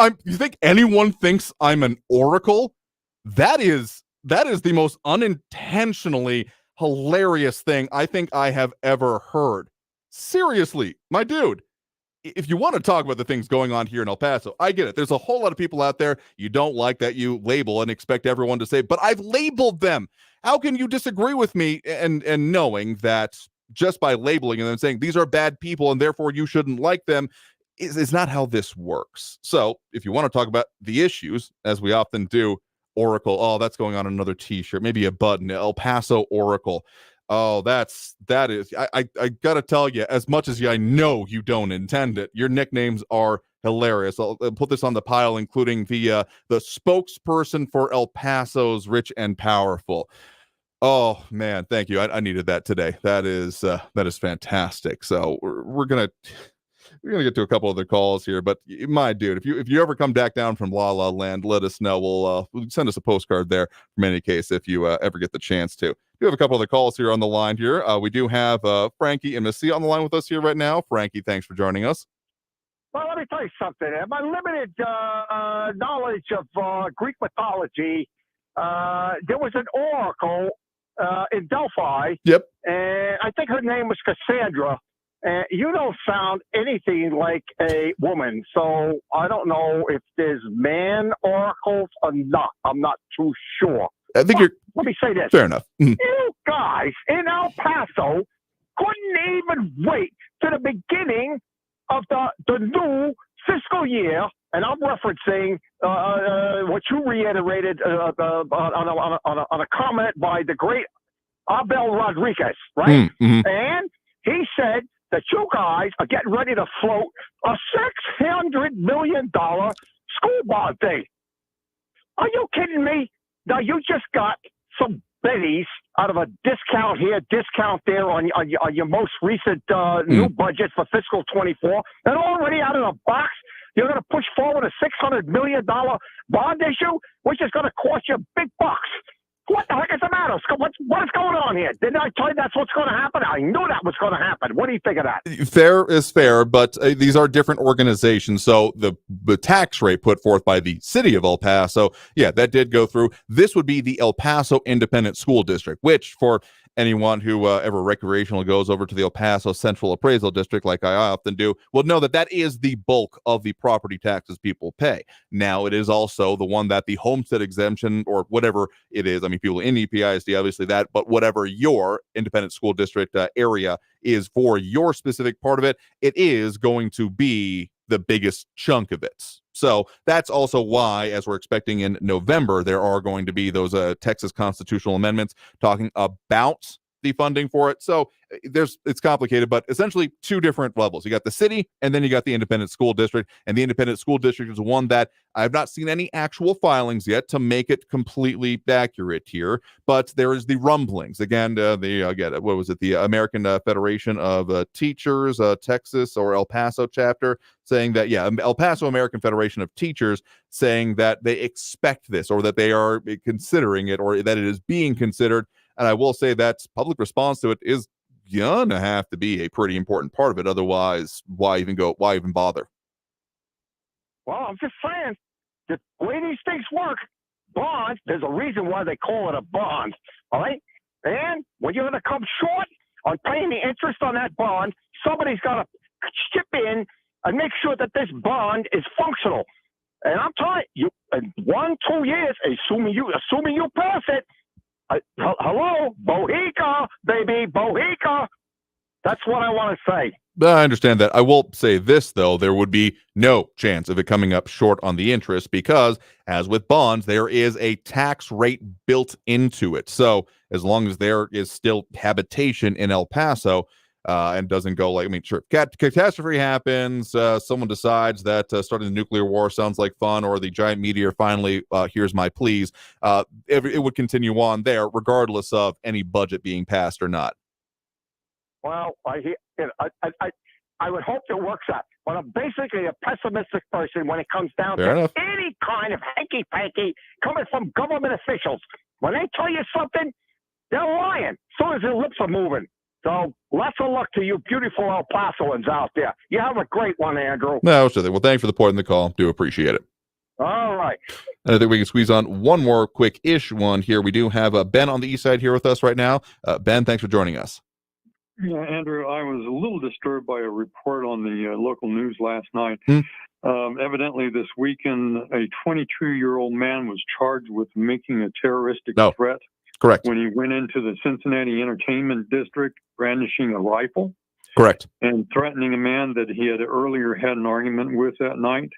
anyone thinks I'm an oracle? That is the most unintentionally hilarious thing I think I have ever heard. Seriously, my dude. if you want to talk about the things going on here in El Paso, I get it. There's a whole lot of people out there you don't like that you label and expect everyone to say, but I've labeled them. How can you disagree with me and knowing that just by labeling and then saying these are bad people and therefore you shouldn't like them is not how this works. So if you want to talk about the issues, as we often do, Oracle, oh, that's going on another t-shirt, maybe a button, El Paso Oracle. Oh, that is, I gotta tell you, as much as I know you don't intend it, your nicknames are hilarious. I'll put this on the pile, including the spokesperson for El Paso's Rich and Powerful. Oh man, thank you. I needed that today. That is fantastic. So we're gonna get to a couple other calls here, but my dude, if you ever come back down from La La Land, let us know. We'll send us a postcard there from any case if you ever get the chance to. We have a couple other calls here on the line here. We do have Frankie and Missy on the line with us here right now. Frankie, thanks for joining us. Well, let me tell you something. In my limited knowledge of Greek mythology, there was an oracle in Delphi. Yep. And I think her name was Cassandra. And you don't sound anything like a woman. So I don't know if there's man oracles or not. I'm not too sure. I think you're... Let me say this. Fair enough. You guys in El Paso couldn't even wait to the beginning of the new fiscal year, and I'm referencing what you reiterated on a comment by the great Abel Rodriguez, right? Mm-hmm. And he said that you guys are getting ready to float a $600 million school bond thing. Are you kidding me? Now, you just got some bennies out of a discount here, discount there on your most recent new budget for fiscal 24. And already out of the box, you're going to push forward a $600 million bond issue, which is going to cost you big bucks. What the heck is the matter? What is going on here? Didn't I tell you that's what's going to happen? I knew that was going to happen. What do you think of that? Fair is fair, but these are different organizations. So the tax rate put forth by the city of El Paso, yeah, that did go through. This would be the El Paso Independent School District, which for anyone who ever recreational goes over to the El Paso Central Appraisal District, like I often do, will know that that is the bulk of the property taxes people pay. Now, it is also the one that the homestead exemption or whatever it is. I mean, people in EPISD, obviously that, but whatever your independent school district area is for your specific part of it, it is going to be the biggest chunk of it. So that's also why, as we're expecting in November, there are going to be those Texas constitutional amendments talking about the funding for it. So it's complicated, but essentially two different levels. You got the city, and then you got the independent school district. And the independent school district is one that I've not seen any actual filings yet to make it completely accurate here. But there is the rumblings. Again, what was it? The American Federation of Teachers, Texas or El Paso chapter, saying that, yeah, El Paso American Federation of Teachers saying that they expect this, or that they are considering it, or that it is being considered. And I will say that public response to it is gonna have to be a pretty important part of it. Otherwise, why even bother? Well, I'm just saying, the way these things work, bonds, there's a reason why they call it a bond, all right? And when you're going to come short on paying the interest on that bond, somebody's got to chip in and make sure that this bond is functional. And I'm telling you, in 1-2 years, assuming you pass it, hello, Bohica, baby, Bohica. That's what I want to say. I understand that. I will say this, though. There would be no chance of it coming up short on the interest because, as with bonds, there is a tax rate built into it. So as long as there is still habitation in El Paso and doesn't go like, I mean, sure, catastrophe happens, someone decides that starting the nuclear war sounds like fun, or the giant meteor finally hears my pleas, it would continue on there regardless of any budget being passed or not. Well, I would hope it works out, but I'm basically a pessimistic person when it comes down Fair to enough. any kind of hanky-panky coming from government officials. When they tell you something, they're lying as soon as their lips are moving. So lots of luck to you beautiful El Pasoans out there. You have a great one, Andrew. No, sure. Well, thanks for the point in the call. Do appreciate it. All right. And I think we can squeeze on one more quick-ish one here. We do have Ben on the east side here with us right now. Ben, thanks for joining us. Yeah, Andrew, I was a little disturbed by a report on the local news last night. Evidently, this weekend, a 22-year-old man was charged with making a terroristic threat. Correct. When he went into the Cincinnati entertainment district brandishing a rifle. Correct. And threatening a man that he had earlier had an argument with that night.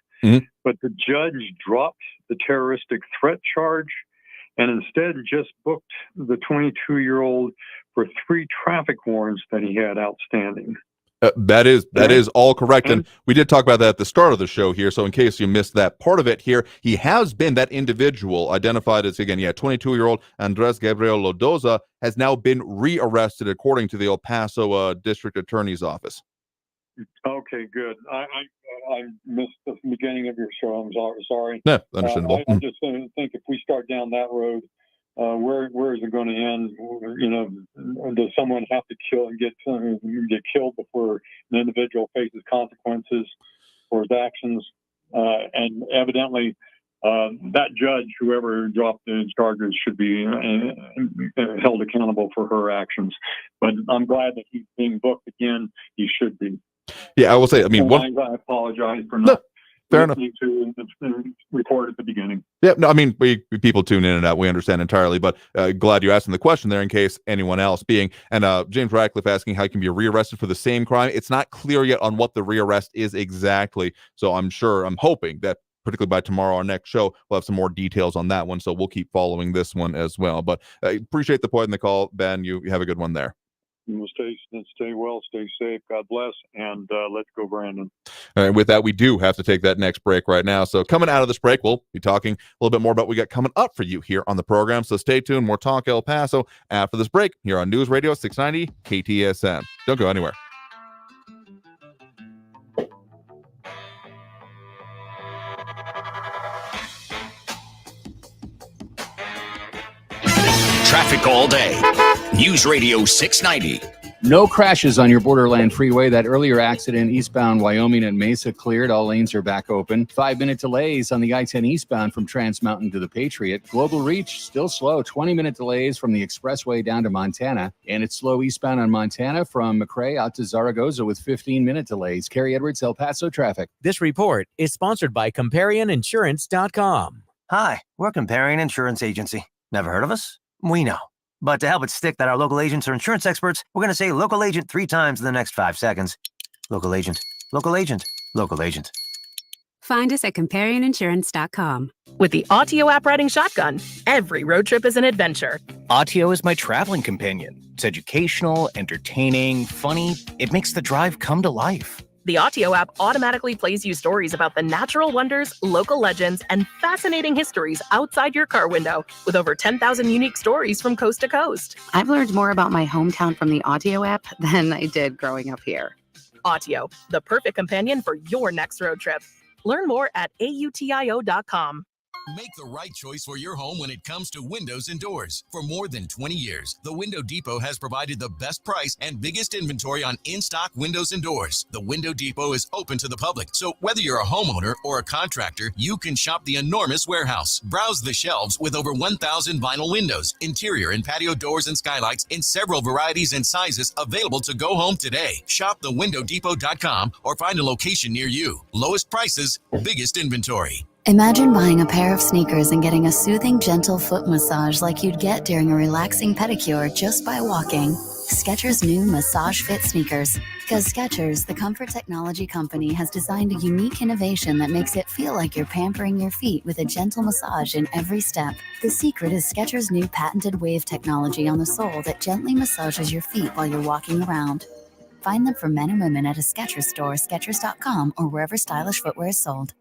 But the judge dropped the terroristic threat charge and instead just booked the 22-year-old for 3 traffic warrants that he had outstanding. That is all correct. And we did talk about that at the start of the show here. So in case you missed that part of it here, he has been that individual identified as, again, 22-year-old Andres Gabriel Lodoza has now been rearrested according to the El Paso District Attorney's Office. Okay, good. I missed the beginning of your show. I'm sorry. Yeah, understandable. I just think if we start down that road, where is it going to end? You know, does someone have to get killed before an individual faces consequences for his actions? And evidently, that judge, whoever dropped the charges, should be held accountable for her actions. But I'm glad that he's being booked again. He should be. Yeah, I will say. I mean, I apologize for not listening to the report at the beginning. Yeah, no, I mean, people tune in and out. We understand entirely, but glad you asked him the question there in case anyone else being. And James Ratcliffe asking how he can be rearrested for the same crime. It's not clear yet on what the rearrest is exactly. So I'm hoping that particularly by tomorrow, our next show, we'll have some more details on that one. So we'll keep following this one as well. But appreciate the point in the call, Ben. You have a good one there. Stay well, stay safe. God bless, and let's go, Brandon. All right, with that, we do have to take that next break right now. So coming out of this break, we'll be talking a little bit more about what we got coming up for you here on the program. So stay tuned. More Talk El Paso after this break here on News Radio 690 KTSM. Don't go anywhere. Traffic all day. News Radio 690. No crashes on your Borderland Freeway. That earlier accident eastbound Wyoming and Mesa cleared. All lanes are back open. 5-minute delays on the I-10 eastbound from Trans Mountain to the Patriot. Global Reach still slow. 20-minute delays from the expressway down to Montana. And it's slow eastbound on Montana from McRae out to Zaragoza with 15-minute delays. Kerry Edwards, El Paso traffic. This report is sponsored by ComparionInsurance.com. Hi, we're Comparion Insurance Agency. Never heard of us? We know. But to help it stick that our local agents are insurance experts, we're going to say local agent 3 times in the next 5 seconds. Local agent, local agent, local agent. Find us at ComparionInsurance.com. With the Autio app riding shotgun, every road trip is an adventure. Autio is my traveling companion. It's educational, entertaining, funny. It makes the drive come to life. The Autio app automatically plays you stories about the natural wonders, local legends, and fascinating histories outside your car window, with over 10,000 unique stories from coast to coast. I've learned more about my hometown from the Autio app than I did growing up here. Autio, the perfect companion for your next road trip. Learn more at autio.com. Make the right choice for your home when it comes to windows and doors. For more than 20 years, the Window Depot has provided the best price and biggest inventory on in-stock windows and doors. The Window Depot is open to the public, so whether you're a homeowner or a contractor, you can shop the enormous warehouse. Browse the shelves with over 1,000 vinyl windows, interior and patio doors and skylights in several varieties and sizes available to go home today. Shop thewindowdepot.com or find a location near you. Lowest prices, biggest inventory. Imagine buying a pair of sneakers and getting a soothing, gentle foot massage like you'd get during a relaxing pedicure just by walking. Skechers' new Massage Fit sneakers. Because Skechers, the comfort technology company, has designed a unique innovation that makes it feel like you're pampering your feet with a gentle massage in every step. The secret is Skechers' new patented wave technology on the sole that gently massages your feet while you're walking around. Find them for men and women at a Skechers store, Skechers.com, or wherever stylish footwear is sold.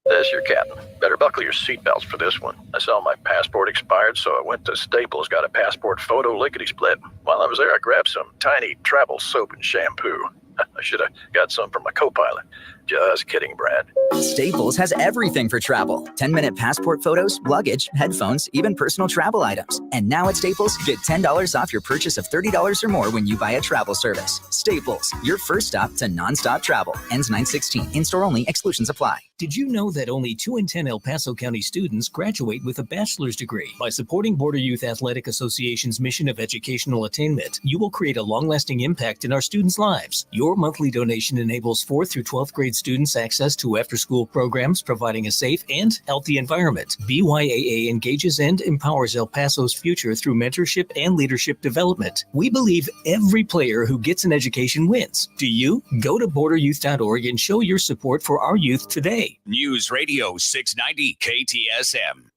There's your captain. Better buckle your seatbelts for this one. I saw my passport expired, so I went to Staples, got a passport photo lickety-split. While I was there, I grabbed some tiny travel soap and shampoo. I should have got some from my co-pilot. Just kidding, Brad. Staples has everything for travel. 10-minute passport photos, luggage, headphones, even personal travel items. And now at Staples, get $10 off your purchase of $30 or more when you buy a travel service. Staples, your first stop to nonstop travel. Ends 9/16. In-store only. Exclusions apply. Did you know that only 2 in 10 El Paso County students graduate with a bachelor's degree? By supporting Border Youth Athletic Association's mission of educational attainment, you will create a long-lasting impact in our students' lives. Your monthly donation enables 4th through 12th grade students access to after-school programs, providing a safe and healthy environment. BYAA engages and empowers El Paso's future through mentorship and leadership development. We believe every player who gets an education wins. Do you? Go to borderyouth.org and show your support for our youth today. News Radio 690 KTSM.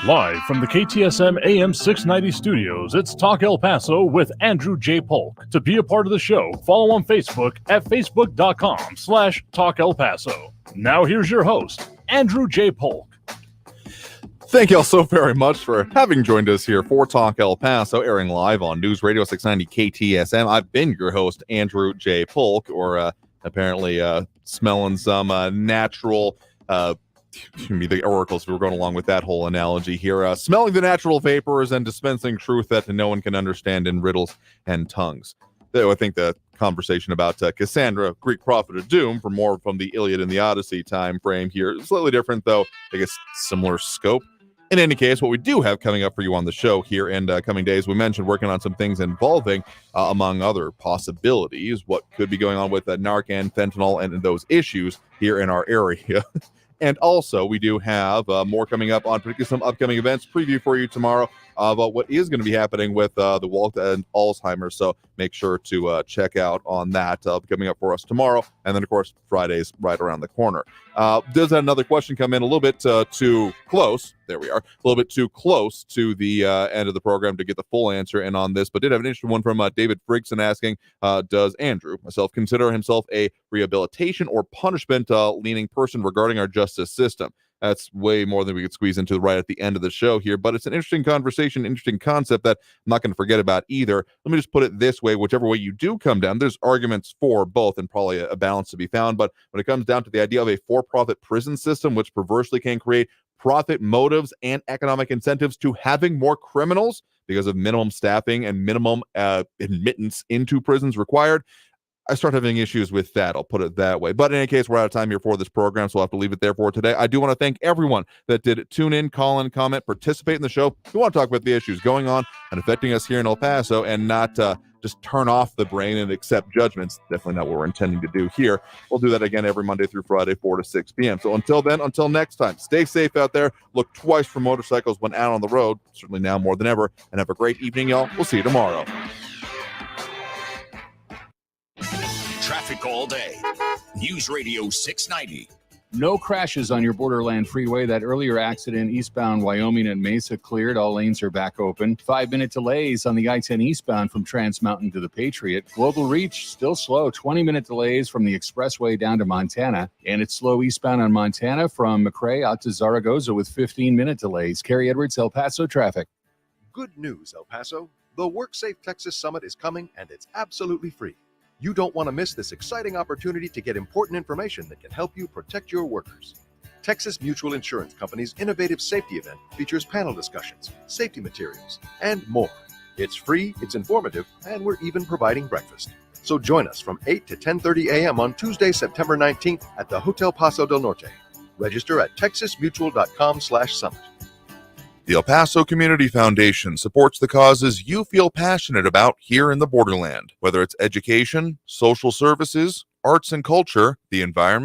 Live from the KTSM AM 690 studios, it's Talk El Paso with Andrew J. Polk. To be a part of the show, follow on Facebook at facebook.com/Talk El Paso. Now here's your host, Andrew J. Polk. Thank you all so very much for having joined us here for Talk El Paso, airing live on News Radio 690 KTSM. I've been your host, Andrew J. Polk, or apparently smelling some natural the oracles. We were going along with that whole analogy here. Smelling the natural vapors and dispensing truth that no one can understand in riddles and tongues. Though I think the conversation about Cassandra, Greek prophet of doom, for more from the Iliad and the Odyssey time frame here, slightly different, though I guess similar scope. In any case, what we do have coming up for you on the show here in coming days, we mentioned working on some things involving, among other possibilities, what could be going on with Narcan, fentanyl, and those issues here in our area. And also, we do have more coming up on particularly some upcoming events. Preview for you tomorrow about what is going to be happening with the Walt and Alzheimer's. So make sure to check out on that coming up for us tomorrow. And then, of course, Friday's right around the corner. Does another question come in a little bit too close? There we are. A little bit too close to the end of the program to get the full answer in on this, but did have an interesting one from David Frigson asking, does Andrew, myself, consider himself a rehabilitation or punishment leaning person regarding our justice system? That's way more than we could squeeze into right at the end of the show here, but it's an interesting conversation, interesting concept that I'm not going to forget about either. Let me just put it this way. Whichever way you do come down, there's arguments for both and probably a balance to be found. But when it comes down to the idea of a for-profit prison system, which perversely can create profit motives and economic incentives to having more criminals because of minimum staffing and minimum admittance into prisons required, I start having issues with that. I'll put it that way. But in any case, we're out of time here for this program, so I'll have to leave it there for today. I do want to thank everyone that did tune in, call in, comment, participate in the show. We want to talk about the issues going on and affecting us here in El Paso and not just turn off the brain and accept judgments. Definitely not what we're intending to do here. We'll do that again every Monday through Friday, 4 to 6 p.m. So until then, until next time, stay safe out there. Look twice for motorcycles when out on the road, certainly now more than ever. And have a great evening, y'all. We'll see you tomorrow. Traffic all day. News Radio 690. No crashes on your Borderland Freeway. That earlier accident eastbound Wyoming and Mesa cleared. All lanes are back open. 5-minute delays on the I-10 eastbound from Trans Mountain to the Patriot. Global Reach still slow. 20-minute delays from the expressway down to Montana. And it's slow eastbound on Montana from McRae out to Zaragoza with 15-minute delays. Kerry Edwards, El Paso traffic. Good news, El Paso. The WorkSafe Texas Summit is coming and it's absolutely free. You don't want to miss this exciting opportunity to get important information that can help you protect your workers. Texas Mutual Insurance Company's innovative safety event features panel discussions, safety materials, and more. It's free, it's informative, and we're even providing breakfast. So join us from 8 to 10:30 a.m. on Tuesday, September 19th at the Hotel Paso del Norte. Register at texasmutual.com/summit. The El Paso Community Foundation supports the causes you feel passionate about here in the Borderland, whether it's education, social services, arts and culture, the environment,